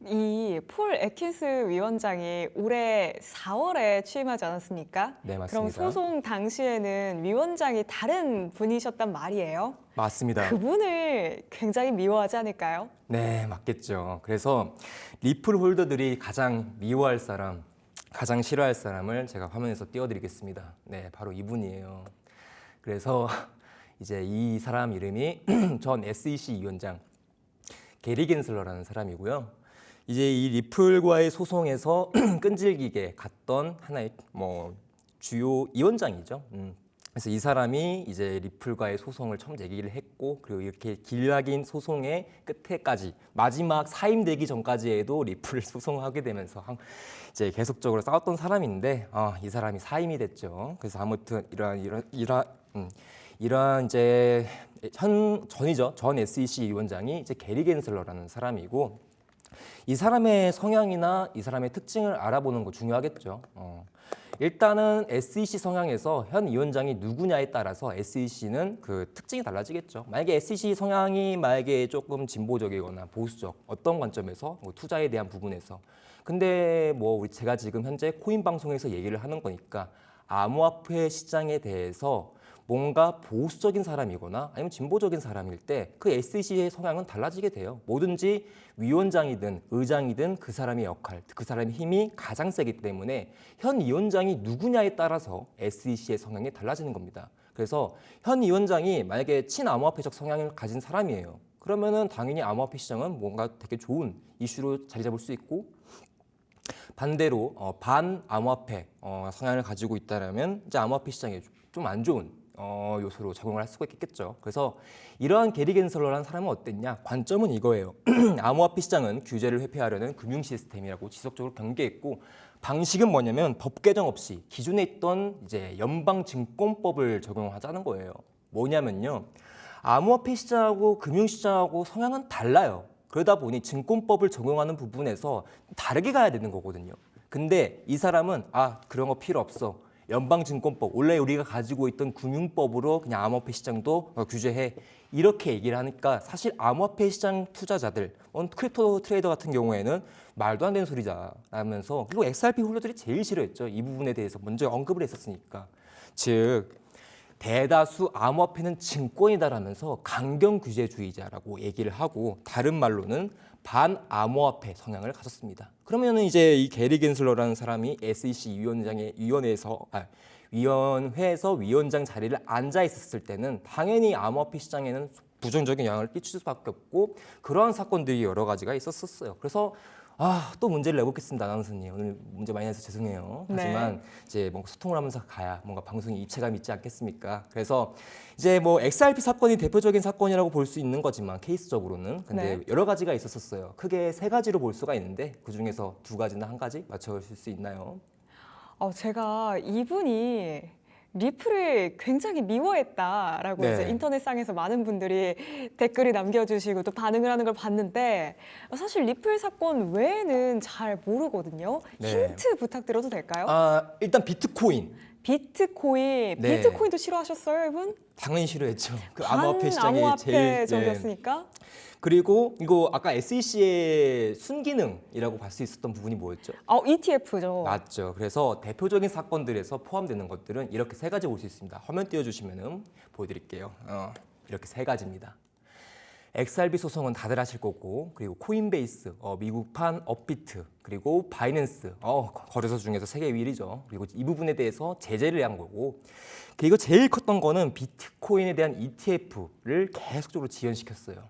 이 폴 애킨스 위원장이 올해 4월에 취임하지 않았습니까? 네, 맞습니다. 그럼 소송 당시에는 위원장이 다른 분이셨단 말이에요. 맞습니다. 그분을 굉장히 미워하지 않을까요? 네, 맞겠죠. 그래서 리플 홀더들이 가장 미워할 사람, 가장 싫어할 사람을 제가 화면에서 띄워드리겠습니다. 네, 바로 이분이에요. 그래서 이제 이 사람 이름이 전 SEC 위원장 게리 겐슬러라는 사람이고요. 이제 이 리플과의 소송에서 끈질기게 갔던 하나의 뭐 주요 위원장이죠. 그래서 이 사람이 이제 리플과의 소송을 처음 제기를 했고, 그리고 이렇게 길긴 소송의 끝에까지 마지막 사임되기 전까지에도 리플을 소송하게 되면서 이제 계속적으로 싸웠던 사람인데, 이 사람이 사임이 됐죠. 그래서 아무튼 이러한 이제 전 SEC 위원장이 이제 게리 겐슬러라는 사람이고, 이 사람의 성향이나 이 사람의 특징을 알아보는 거 중요하겠죠. 일단은 SEC 성향에서 현 위원장이 누구냐에 따라서 SEC는 그 특징이 달라지겠죠. 만약에 SEC 성향이 만약에 조금 진보적이거나 보수적 어떤 관점에서 뭐 투자에 대한 부분에서 근데 뭐 제가 지금 현재 코인 방송에서 얘기를 하는 거니까 암호화폐 시장에 대해서 뭔가 보수적인 사람이거나 아니면 진보적인 사람일 때 그 SEC의 성향은 달라지게 돼요. 뭐든지 위원장이든 의장이든 그 사람의 역할, 그 사람의 힘이 가장 세기 때문에 현 위원장이 누구냐에 따라서 SEC의 성향이 달라지는 겁니다. 그래서 현 위원장이 만약에 친암호화폐적 성향을 가진 사람이에요. 그러면은 당연히 암호화폐 시장은 뭔가 되게 좋은 이슈로 자리 잡을 수 있고 반대로 반암호화폐 성향을 가지고 있다면 이제 암호화폐 시장에 좀 안 좋은 요소로 작용을 할 수가 있겠죠. 그래서 이러한 게리 겐슬러라는 사람은 어땠냐? 관점은 이거예요. 암호화폐 시장은 규제를 회피하려는 금융 시스템이라고 지속적으로 경계했고 방식은 뭐냐면 법 개정 없이 기존에 있던 이제 연방증권법을 적용하자는 거예요. 뭐냐면요. 암호화폐 시장하고 금융 시장하고 성향은 달라요. 그러다 보니 증권법을 적용하는 부분에서 다르게 가야 되는 거거든요. 근데 이 사람은 그런 거 필요 없어. 연방증권법, 원래 우리가 가지고 있던 금융법으로 그냥 암호화폐 시장도 규제해. 이렇게 얘기를 하니까 사실 암호화폐 시장 투자자들, 크립토 트레이더 같은 경우에는 말도 안 되는 소리자 라면서 그리고 XRP 홀더들이 제일 싫어했죠. 이 부분에 대해서 먼저 언급을 했었으니까. 즉 대다수 암호화폐는 증권이다라면서 강경 규제주의자라고 얘기를 하고 다른 말로는 반암호화폐 성향을 가졌습니다. 그러면은 이제 이 게리 겐슬러라는 사람이 SEC 위원회에서 위원장 자리를 앉아 있었을 때는 당연히 암호화폐 시장에는 부정적인 영향을 끼칠 수밖에 없고 그러한 사건들이 여러 가지가 있었어요. 그래서 또 문제를 내보겠습니다, 아나운서님. 오늘 문제 많이 내서 죄송해요. 하지만 이제 뭔가 소통을 하면서 가야 뭔가 방송이 입체감이 있지 않겠습니까? 그래서 이제 뭐 XRP 사건이 대표적인 사건이라고 볼 수 있는 거지만 케이스적으로는 근데 여러 가지가 있었어요. 크게 세 가지로 볼 수가 있는데 그 중에서 두 가지나 한 가지 맞춰주실 수 있나요? 제가 이분이 리플을 굉장히 미워했다라고 네. 이제 인터넷상에서 많은 분들이 댓글을 남겨주시고 또 반응을 하는 걸 봤는데 사실 리플 사건 외에는 잘 모르거든요. 네. 힌트 부탁드려도 될까요? 일단 비트코인. 비트코인, 네. 비트코인도 싫어하셨어요, 이분? 당연히 싫어했죠. 그 암호화폐 시장이 암호화폐적이었으니까. 그리고 이거 아까 SEC의 순기능이라고 볼 수 있었던 부분이 뭐였죠? ETF죠. 맞죠. 그래서 대표적인 사건들에서 포함되는 것들은 이렇게 세 가지 볼 수 있습니다. 화면 띄워주시면 보여드릴게요. 이렇게 세 가지입니다. XRP 소송은 다들 아실 거고 그리고 코인베이스, 미국판 업비트, 그리고 바이낸스, 거래소 중에서 세계 1위죠. 그리고 이 부분에 대해서 제재를 한 거고 그리고 제일 컸던 거는 비트코인에 대한 ETF를 계속적으로 지연시켰어요.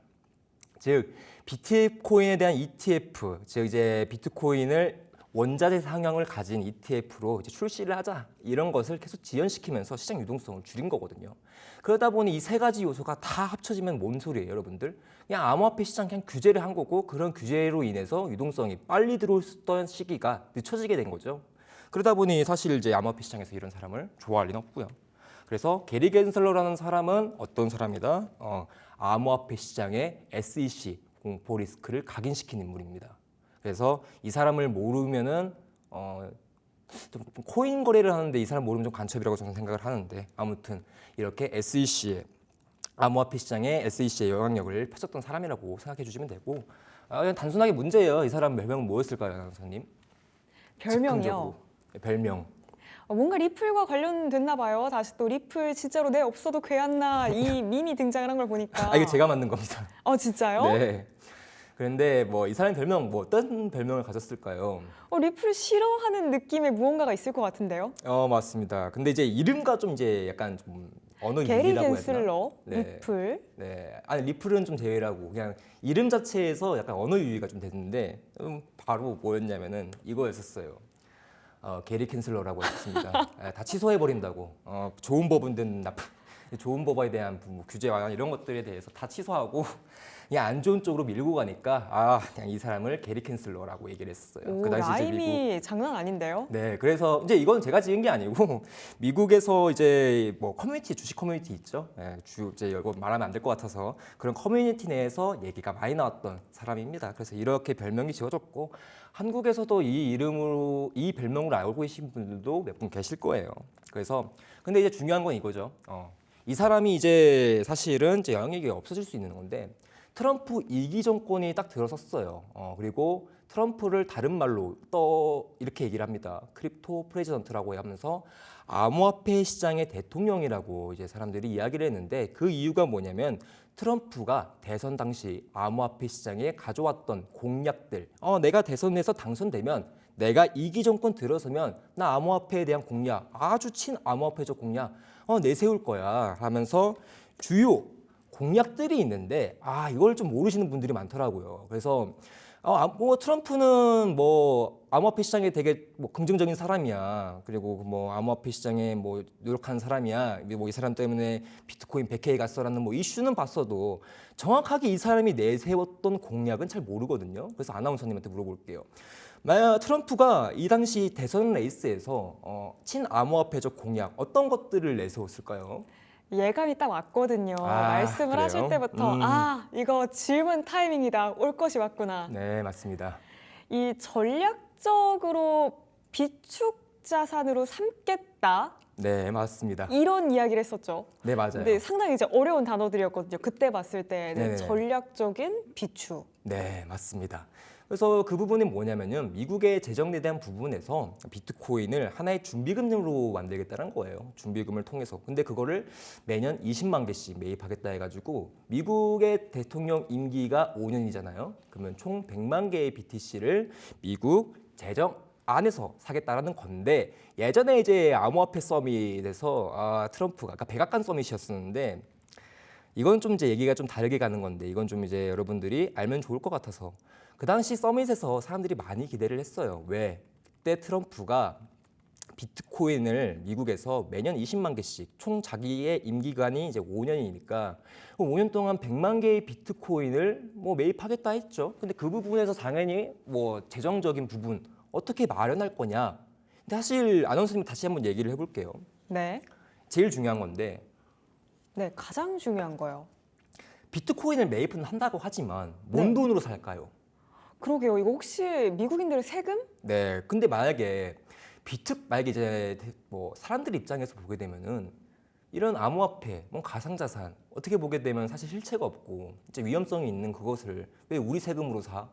즉 비트코인에 대한 ETF, 즉 이제 비트코인을 원자재 상향을 가진 ETF로 이제 출시를 하자 이런 것을 계속 지연시키면서 시장 유동성을 줄인 거거든요. 그러다 보니 이 세 가지 요소가 다 합쳐지면 뭔 소리예요, 여러분들? 그냥 암호화폐 시장 그냥 규제를 한 거고 그런 규제로 인해서 유동성이 빨리 들어왔던 시기가 늦춰지게 된 거죠. 그러다 보니 사실 이제 암호화폐 시장에서 이런 사람을 좋아할 리는 없고요. 그래서 게리 겐슬러라는 사람은 어떤 사람이다? 암호화폐 시장의 SEC 공포 리스크를 각인시킨 인물입니다. 그래서 이 사람을 모르면은 좀 코인 거래를 하는데 이 사람 모르면 좀 간첩이라고 저는 생각을 하는데 아무튼 이렇게 SEC의 암호화폐 시장의 SEC의 영향력을 펼쳤던 사람이라고 생각해 주시면 되고 그냥 단순하게 문제예요. 이 사람 별명은 뭐였을까요, 아나운서님? 별명이요? 즉흥적으로. 별명. 뭔가 리플과 관련됐나 봐요. 다시 또 리플 진짜로 내 없어도 괴한나 이 밈이 등장을 한 걸 보니까. 이거 제가 만든 겁니다. 진짜요? 네. 그런데 뭐 이 사람 별명 어떤 별명을 가졌을까요? 리플 싫어하는 느낌의 무언가가 있을 것 같은데요. 맞습니다. 근데 이제 이름과 좀 이제 약간 좀 언어 게리 유희라고 해야 되나? 겐슬러, 네. 리플. 네. 아니 리플은 좀 제외라고 그냥 이름 자체에서 약간 언어 유희가 좀 됐는데 바로 뭐였냐면은 이거였었어요. 게리 캔슬러라고 했습니다. 다 취소해 버린다고. 좋은 법은 든 좋은 법에 대한 뭐 규제 완화 이런 것들에 대해서 다 취소하고 그냥 안 좋은 쪽으로 밀고 가니까 그냥 이 사람을 게리 캔슬러라고 얘기를 했었어요. 오, 그 당시 이제 라임이 장난 아닌데요? 네, 그래서 이제 이건 제가 지은 게 아니고 미국에서 이제 뭐 커뮤니티, 주식 커뮤니티 있죠. 네, 이제 이거 말하면 안 될 것 같아서 그런 커뮤니티 내에서 얘기가 많이 나왔던 사람입니다. 그래서 이렇게 별명이 지어졌고 한국에서도 이 이름으로 이 별명으로 알고 계신 분들도 몇 분 계실 거예요. 그래서 근데 이제 중요한 건 이거죠. 이 사람이 이제 사실은 이제 영향력이 없어질 수 있는 건데 트럼프 2기 정권이 딱 들어섰어요. 그리고 트럼프를 다른 말로 이렇게 얘기를 합니다. 크립토 프레지던트라고 하면서 암호화폐 시장의 대통령이라고 이제 사람들이 이야기를 했는데 그 이유가 뭐냐면 트럼프가 대선 당시 암호화폐 시장에 가져왔던 공약들, 내가 대선에서 당선되면 내가 2기 정권 들어서면 나 암호화폐에 대한 공약, 아주 친암호화폐적 공약 내세울 거야 하면서 주요 공약들이 있는데 이걸 좀 모르시는 분들이 많더라고요. 그래서 뭐 트럼프는 뭐 암호화폐 시장에 되게 뭐 긍정적인 사람이야. 그리고 뭐 암호화폐 시장에 뭐 노력하는 사람이야. 뭐 이 사람 때문에 비트코인 100K 갔어라는 뭐 이슈는 봤어도 정확하게 이 사람이 내세웠던 공약은 잘 모르거든요. 그래서 아나운서님한테 물어볼게요. 만약 트럼프가 이 당시 대선 레이스에서 친암호화폐적 공약 어떤 것들을 내세웠을까요? 예감이 딱 왔거든요. 말씀을 그래요? 하실 때부터 이거 질문 타이밍이다. 올 것이 왔구나. 네, 맞습니다. 이 전략적으로 비축 자산으로 삼겠다. 네, 맞습니다. 이런 이야기를 했었죠. 네, 맞아요. 근데 상당히 이제 어려운 단어들이었거든요. 그때 봤을 때는 네네. 전략적인 비축. 네, 맞습니다. 그래서 그 부분이 뭐냐면요. 미국의 재정에 대한 부분에서 비트코인을 하나의 준비금으로 만들겠다는 거예요. 준비금을 통해서. 근데 그거를 매년 20만 개씩 매입하겠다 해가지고 미국의 대통령 임기가 5년이잖아요. 그러면 총 100만 개의 BTC를 미국 재정 안에서 사겠다라는 건데 예전에 이제 암호화폐 서밋에서 트럼프가 아까 백악관 서밋이었었는데 이건 좀 이제 얘기가 좀 다르게 가는 건데 이건 좀 이제 여러분들이 알면 좋을 것 같아서 그 당시 서밋에서 사람들이 많이 기대를 했어요. 왜? 그때 트럼프가 비트코인을 미국에서 매년 20만 개씩 총 자기의 임기간이 이제 5년이니까 5년 동안 100만 개의 비트코인을 뭐 매입하겠다 했죠. 근데 그 부분에서 당연히 뭐 재정적인 부분 어떻게 마련할 거냐. 근데 사실 아나운서님 다시 한번 얘기를 해볼게요. 네. 제일 중요한 건데 네, 가장 중요한 거요. 비트코인을 매입은 한다고 하지만 뭔 네. 돈으로 살까요? 그러게요. 이거 혹시 미국인들 세금? 네, 근데 만약에 만약에 이제 뭐 사람들 입장에서 보게 되면은 이런 암호화폐, 뭐 가상자산 어떻게 보게 되면 사실 실체가 없고 이제 위험성이 있는 그것을 왜 우리 세금으로 사?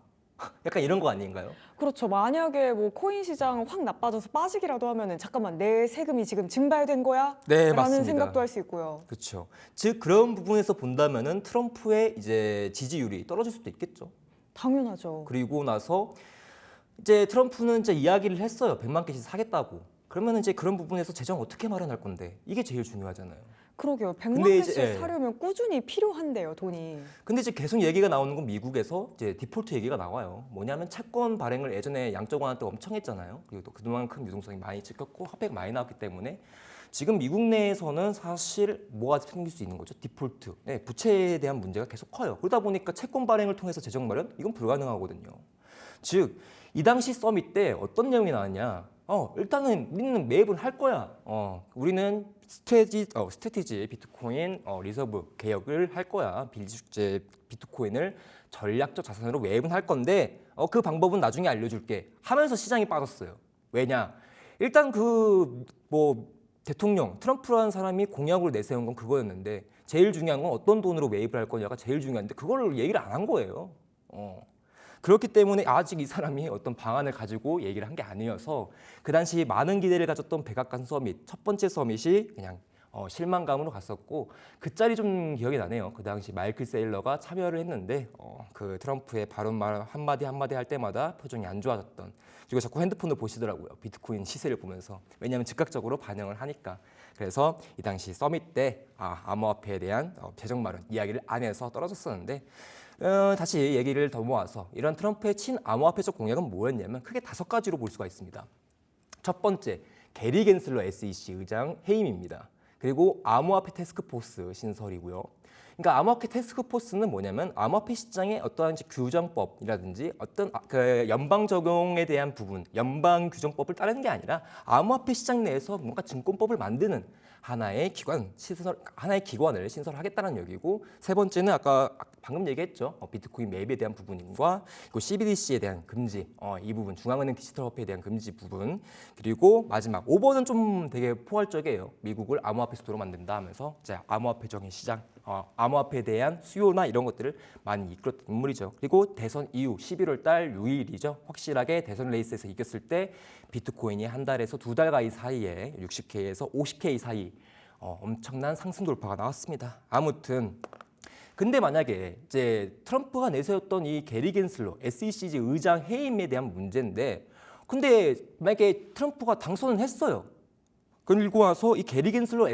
약간 이런 거 아닌가요? 그렇죠. 만약에 뭐 코인 시장 확 나빠져서 빠지기라도 하면은 잠깐만 내 세금이 지금 증발된 거야? 네, 라는 맞습니다. 생각도 할 수 있고요. 그렇죠. 즉 그런 부분에서 본다면은 트럼프의 이제 지지율이 떨어질 수도 있겠죠. 당연하죠. 그리고 나서 이제 트럼프는 이제 이야기를 했어요. 100만 개씩 사겠다고. 그러면 이제 그런 부분에서 재정 어떻게 마련할 건데 이게 제일 중요하잖아요. 그러게요. 100만 근데 개씩 이제, 사려면 꾸준히 필요한데요, 돈이. 근데 이제 계속 얘기가 나오는 건 미국에서 이제 디폴트 얘기가 나와요. 뭐냐면 채권 발행을 예전에 양적 완화 때 엄청 했잖아요. 그리고 또 그만큼 유동성이 많이 찍혔고 화폐가 많이 나왔기 때문에 지금 미국 내에서는 사실 뭐가 생길 수 있는 거죠? 디폴트. 네, 부채에 대한 문제가 계속 커요. 그러다 보니까 채권 발행을 통해서 재정 마련 이건 불가능하거든요. 즉 이 당시 서밋 때 어떤 내용이 나왔냐? 일단은 우리는 매입은 할 거야. 우리는 스트래티지 비트코인 리서브 개혁을 할 거야. 이제 비트코인을 전략적 자산으로 매입은 할 건데 그 방법은 나중에 알려줄게. 하면서 시장이 빠졌어요. 왜냐? 일단 그 뭐 대통령 트럼프라는 사람이 공약으로 내세운 건 그거였는데 제일 중요한 건 어떤 돈으로 매입을 할 거냐가 제일 중요한데 그걸 얘기를 안 한 거예요. 그렇기 때문에 아직 이 사람이 어떤 방안을 가지고 얘기를 한 게 아니어서 그 당시 많은 기대를 가졌던 백악관 서밋 첫 번째 서밋이 그냥 실망감으로 갔었고 그 짤이 좀 기억이 나네요. 그 당시 마이클 세일러가 참여를 했는데 그 트럼프의 발언 말 한마디 할 때마다 표정이 안 좋아졌던 그리고 자꾸 핸드폰을 보시더라고요. 비트코인 시세를 보면서 왜냐하면 즉각적으로 반영을 하니까 그래서 이 당시 서밋 때 암호화폐에 대한 재정 마련 이야기를 안 해서 떨어졌었는데 다시 얘기를 더 모아서 이런 트럼프의 친암호화폐적 공약은 뭐였냐면 크게 5가지로 볼 수가 있습니다. 첫 번째, 게리 겐슬러 SEC 의장 해임입니다. 그리고 암호화폐 태스크포스 신설이고요. 그러니까 암호화폐 태스크포스는 뭐냐면 암호화폐 시장의 어떠한 이제 규정법이라든지 어떤 그 연방 적용에 대한 부분, 연방 규정법을 따르는 게 아니라 암호화폐 시장 내에서 뭔가 증권법을 만드는 하나의 하나의 기관을 신설하겠다는 얘기고, 세 번째는 아까 방금 얘기했죠. 비트코인 매입에 대한 부분과 그리고 CBDC에 대한 금지, 이 부분, 중앙은행 디지털 화폐에 대한 금지 부분, 그리고 마지막 5번은 좀 되게 포괄적이에요. 미국을 암호화폐 수도로 만든다 하면서 이제 암호화폐적인 시장, 암호화폐에 대한 수요나 이런 것들을 많이 이끌었던 인물이죠. 그리고 대선 이후 11월 달 6일이죠. 확실하게 대선 레이스에서 이겼을 때 비트코인이 한 달에서 두 달 사이에 60K에서 50K 사이 엄청난 상승 돌파가 나왔습니다. 아무튼 근데 만약에 이제 트럼프가 내세웠던 이 게리 겐슬러 SEC 의장 해임에 대한 문제인데, 근데 만약에 트럼프가 당선을 했어요. 그리고 와서 이 게리 겐슬러를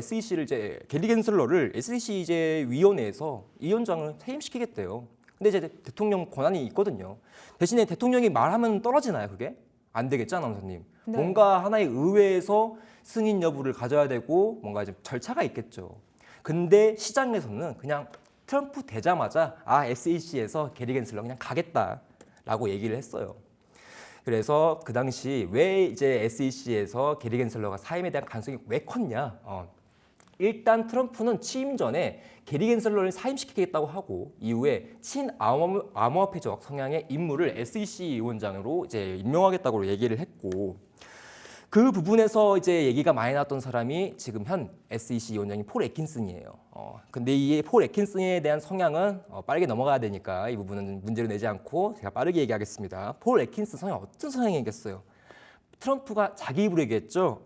SEC 이제 위원회에서 위원장을 해임시키겠대요. 근데 이제 대통령 권한이 있거든요. 대신에 대통령이 말하면 떨어지나요, 그게? 안 되겠죠, 아나운서님. 네. 뭔가 하나의 의회에서 승인 여부를 가져야 되고 뭔가 좀 절차가 있겠죠. 근데 시장에서는 그냥 트럼프 되자마자 SEC에서 게리 겐슬러 그냥 가겠다라고 얘기를 했어요. 그래서 그 당시 왜 이제 SEC에서 게리 겐슬러가 사임에 대한 가능성이 왜 컸냐? 일단 트럼프는 취임 전에 게리 겐슬러를 사임시키겠다고 하고, 이후에 친암호화폐적 성향의 인물을 SEC 위원장으로 이제 임명하겠다고 얘기를 했고, 그 부분에서 이제 얘기가 많이 나왔던 사람이 지금 현 SEC 위원장인 폴 애킨슨이에요. 근데 이 폴 애킨슨에 대한 성향은 빠르게 넘어가야 되니까 이 부분은 문제를 내지 않고 제가 빠르게 얘기하겠습니다. 폴 애킨슨 성향 어떤 성향이겠어요? 트럼프가 자기 입으로 얘기했죠.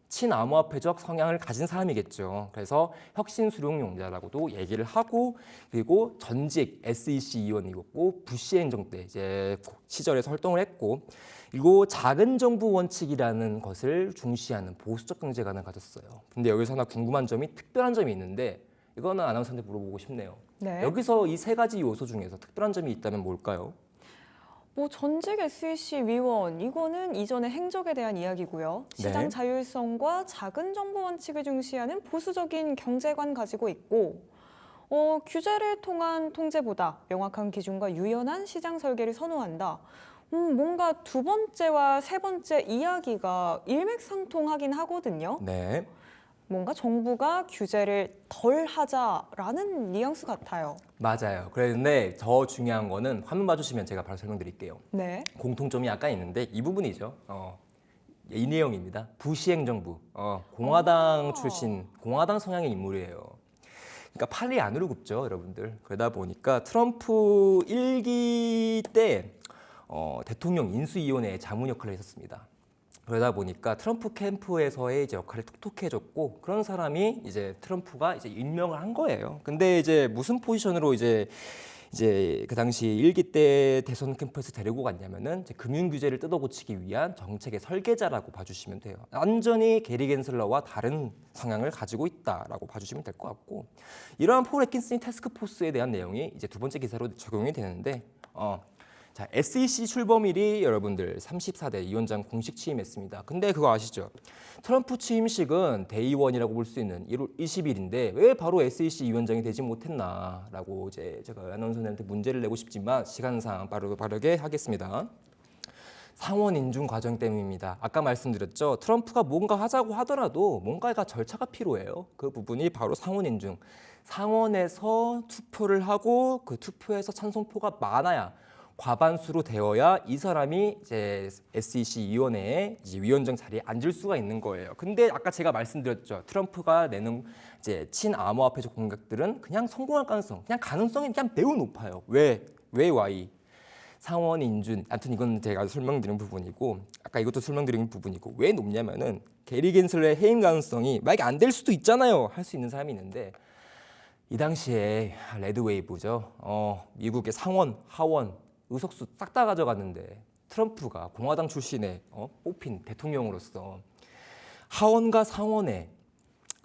친암호화폐적 성향을 가진 사람이겠죠. 그래서 혁신수령용자라고도 얘기를 하고, 그리고 전직 SEC 위원이었고 부시 행정 때 이제 시절에서 활동을 했고, 그리고 작은 정부 원칙이라는 것을 중시하는 보수적 경제관을 가졌어요. 근데 여기서 하나 궁금한 점이, 특별한 점이 있는데 이거는 아나운서한테 물어보고 싶네요. 네. 여기서 이 세 가지 요소 중에서 특별한 점이 있다면 뭘까요? 뭐 전직 SEC 위원, 이거는 이전의 행적에 대한 이야기고요. 시장 네. 자율성과 작은 정부 원칙을 중시하는 보수적인 경제관 가지고 있고, 규제를 통한 통제보다 명확한 기준과 유연한 시장 설계를 선호한다. 뭔가 두 번째와 세 번째 이야기가 일맥상통하긴 하거든요. 네. 뭔가 정부가 규제를 덜 하자라는 뉘앙스 같아요. 맞아요. 그런데 더 중요한 거는 화면 봐주시면 제가 바로 설명드릴게요. 네. 공통점이 약간 있는데 이 부분이죠. 이 내용입니다. 부시 행정부, 공화당 출신, 공화당 성향의 인물이에요. 그러니까 팔이 안으로 굽죠, 여러분들. 그러다 보니까 트럼프 1기 때 대통령 인수위원회의 자문 역할을 했었습니다. 그러다 보니까 트럼프 캠프에서의 이제 역할을 톡톡해졌고, 그런 사람이 이제 트럼프가 이제 임명을 한 거예요. 근데 이제 무슨 포지션으로 이제 그 당시 1기 때 대선 캠프에서 데리고 갔냐면은 이제 금융 규제를 뜯어고치기 위한 정책의 설계자라고 봐주시면 돼요. 완전히 게리 겐슬러와 다른 성향을 가지고 있다라고 봐주시면 될 것 같고, 이러한 폴 애킨슨이 태스크포스에 대한 내용이 이제 두 번째 기사로 적용이 되는데, 자, SEC 출범일이 여러분들 34대 위원장 공식 취임했습니다. 근데 그거 아시죠? 트럼프 취임식은 데이원이라고 볼 수 있는 1월 20일인데 왜 바로 SEC 위원장이 되지 못했나라고 이제 제가 아나운서님한테 문제를 내고 싶지만 시간상 빠르게 하겠습니다. 상원 인준 과정 때문입니다. 아까 말씀드렸죠. 트럼프가 뭔가 하자고 하더라도 뭔가가 절차가 필요해요. 그 부분이 바로 상원 인준. 상원에서 투표를 하고 그 투표에서 찬성표가 많아야, 과반수로 되어야 이 사람이 이제 SEC 위원회에 이제 위원장 자리에 앉을 수가 있는 거예요. 근데 아까 제가 말씀드렸죠. 트럼프가 내는 이제 친암호화폐적 공약들은 그냥 성공할 가능성이 그냥 매우 높아요. 왜 Y? 상원 인준. 하여튼 이건 제가 설명드린 부분이고, 아까 이것도 설명드린 부분이고, 왜 높냐면은 게리 겐슬러의 해임 가능성이 만약에 안 될 수도 있잖아요. 할 수 있는 사람이 있는데, 이 당시에 레드웨이브죠. 미국의 상원, 하원 의석수 싹 다 가져갔는데 트럼프가 공화당 출신의 뽑힌 대통령으로서 하원과 상원의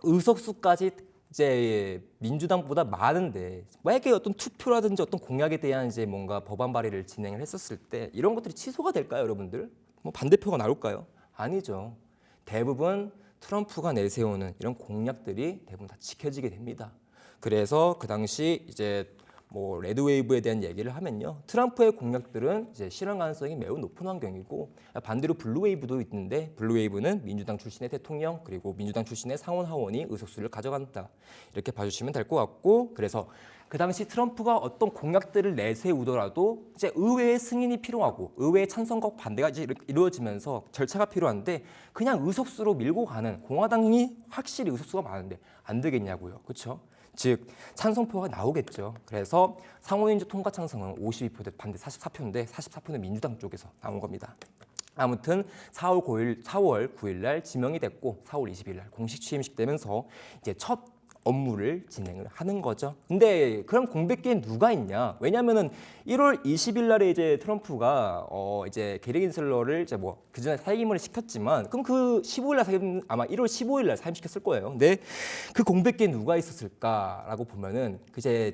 의석수까지 이제 민주당보다 많은데, 만약에 어떤 투표라든지 어떤 공약에 대한 이제 뭔가 법안 발의를 진행을 했었을 때 이런 것들이 취소가 될까요, 여러분들? 뭐 반대표가 나올까요? 아니죠. 대부분 트럼프가 내세우는 이런 공약들이 대부분 다 지켜지게 됩니다. 그래서 그 당시 이제 뭐 레드웨이브에 대한 얘기를 하면요, 트럼프의 공약들은 이제 실현 가능성이 매우 높은 환경이고, 반대로 블루웨이브도 있는데, 블루웨이브는 민주당 출신의 대통령 그리고 민주당 출신의 상원 하원이 의석수를 가져간다, 이렇게 봐주시면 될 것 같고, 그래서 그 당시 트럼프가 어떤 공약들을 내세우더라도 이제 의회의 승인이 필요하고 의회의 찬성과 반대가 이제 이루어지면서 절차가 필요한데, 그냥 의석수로 밀고 가는, 공화당이 확실히 의석수가 많은데 안 되겠냐고요, 그렇죠? 즉 찬성표가 나오겠죠. 그래서 상원인주 통과 찬성은 52표 대 반대 44표인데 44표는 민주당 쪽에서 나온 겁니다. 아무튼 4월 9일 날 지명이 됐고 4월 20일 날 공식 취임식 되면서 이제 첫 업무를 진행을 하는 거죠. 근데 그럼 공백기엔 누가 있냐? 왜냐면은 1월 20일 날에 이제 트럼프가 이제 게리 겐슬러를 이제 뭐 그전에 사임을 시켰지만, 그럼 그 15일 날 사임, 아마 1월 15일 날 사임시켰을 거예요. 근데 그 공백기엔 누가 있었을까라고 보면은 그 이제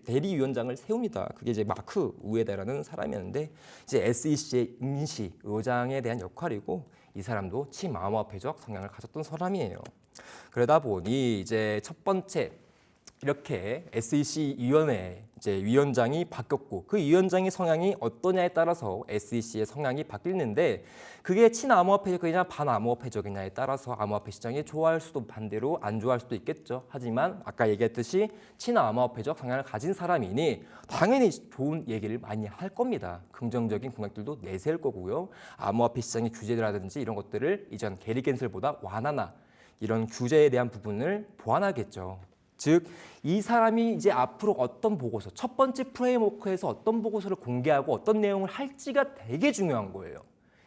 대리위원장을 세웁니다. 그게 이제 마크 우에다라는 사람이었는데, 이제 SEC의 임시 의장에 대한 역할이고, 이 사람도 친암호화폐적 성향을 가졌던 사람이에요. 그러다 보니 이제 첫 번째 이렇게 SEC 위원회 이제 위원장이 바뀌었고, 그 위원장의 성향이 어떠냐에 따라서 SEC의 성향이 바뀌는데, 그게 친암호화폐적이냐 반암호화폐적이냐에 따라서 암호화폐 시장이 좋아할 수도 반대로 안 좋아할 수도 있겠죠. 하지만 아까 얘기했듯이 친암호화폐적 성향을 가진 사람이니 당연히 좋은 얘기를 많이 할 겁니다. 긍정적인 공약들도 내세울 거고요. 암호화폐 시장의 규제라든지 이런 것들을 이전 게리 겐슬보다 완화나 이런 규제에 대한 부분을 보완하겠죠. 즉, 이 사람이 이제 앞으로 어떤 보고서, 첫 번째 프레임워크에서 어떤 보고서를 공개하고 어떤 내용을 할지가 되게 중요한 거예요.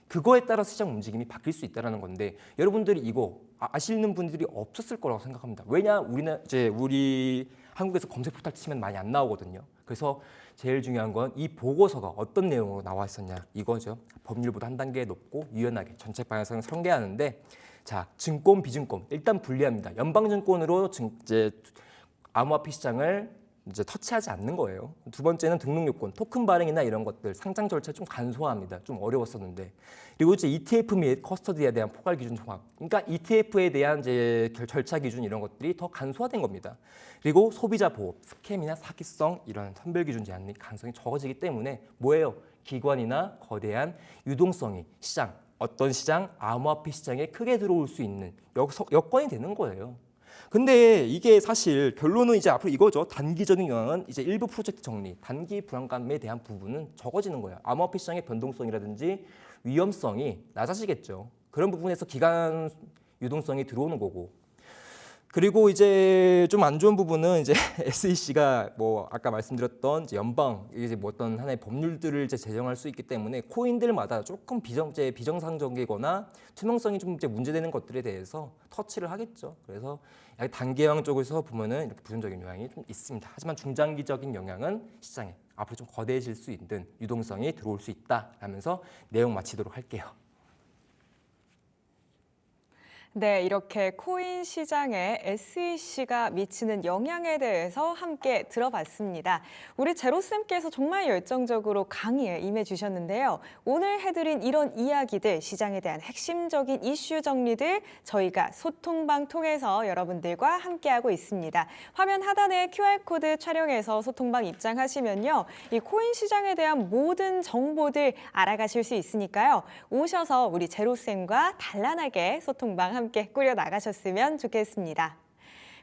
그거에 따라 시장 움직임이 바뀔 수 있다는 건데, 여러분들이 이거 아시는 분들이 없었을 거라고 생각합니다. 왜냐, 우리 한국에서 검색 포탈 치면 많이 안 나오거든요. 그래서 제일 중요한 건 이 보고서가 어떤 내용으로 나와 있었냐, 이거죠. 법률보다 한 단계 높고 유연하게 정책 방향성을 설계하는데, 자, 증권, 비증권 일단 분리합니다. 연방증권으로 이제 암호화폐 시장을 이제 터치하지 않는 거예요. 두 번째는 등록 요건, 토큰 발행이나 이런 것들 상장 절차 좀 간소화합니다. 좀 어려웠었는데. 그리고 이제 ETF 및 커스터디에 대한 포괄 기준 종합. 그러니까 ETF에 대한 이제 절차 기준 이런 것들이 더 간소화된 겁니다. 그리고 소비자 보호, 스캠이나 사기성 이런 선별 기준 제한이 가능성이 적어지기 때문에 뭐예요? 기관이나 거대한 유동성이 시장, 어떤 시장, 암호화폐 시장에 크게 들어올 수 있는 여건이 되는 거예요. 근데 이게 사실 결론은 이제 앞으로 이거죠. 단기적인 영향은 이제 일부 프로젝트 정리, 단기 불안감에 대한 부분은 적어지는 거예요. 암호화폐 시장의 변동성이라든지 위험성이 낮아지겠죠. 그런 부분에서 기간 유동성이 들어오는 거고. 그리고 이제 좀 안 좋은 부분은 이제 SEC가 뭐 아까 말씀드렸던 이제 연방 이제 뭐 어떤 하나의 법률들을 이제 제정할 수 있기 때문에 코인들마다 조금 비정상적이거나 투명성이 좀 이제 문제되는 것들에 대해서 터치를 하겠죠. 그래서 단기 영향 쪽에서 보면은 이렇게 부정적인 영향이 좀 있습니다. 하지만 중장기적인 영향은 시장에 앞으로 좀 거대해질 수 있는 유동성이 들어올 수 있다라면서 내용 마치도록 할게요. 네, 이렇게 코인 시장에 SEC가 미치는 영향에 대해서 함께 들어봤습니다. 우리 제로쌤께서 정말 열정적으로 강의에 임해주셨는데요. 오늘 해드린 이런 이야기들, 시장에 대한 핵심적인 이슈 정리들 저희가 소통방 통해서 여러분들과 함께하고 있습니다. 화면 하단에 QR코드 촬영해서 소통방 입장하시면요. 이 코인 시장에 대한 모든 정보들 알아가실 수 있으니까요. 오셔서 우리 제로쌤과 단란하게 소통방 함께 꾸려 나가셨으면 좋겠습니다.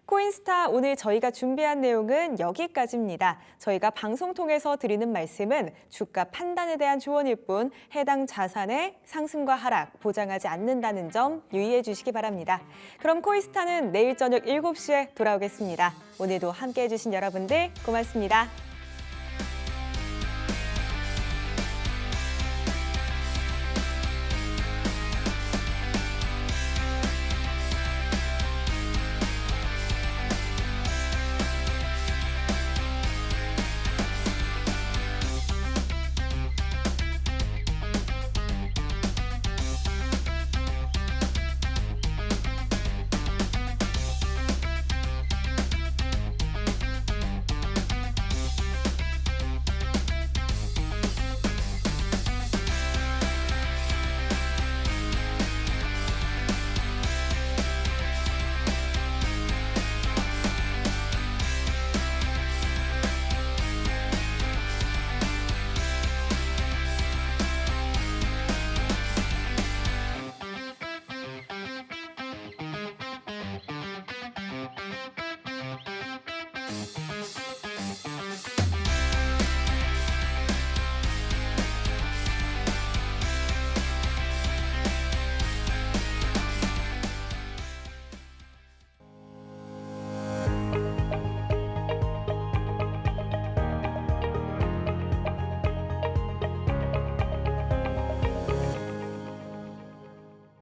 코인스타 오늘 저희가 준비한 내용은 여기까지입니다. 저희가 방송 통해서 드리는 말씀은 주가 판단에 대한 조언일 뿐 해당 자산의 상승과 하락 보장하지 않는다는 점 유의해 주시기 바랍니다. 그럼 코인스타는 내일 저녁 7시에 돌아오겠습니다. 오늘도 함께해 주신 여러분들 고맙습니다. 네.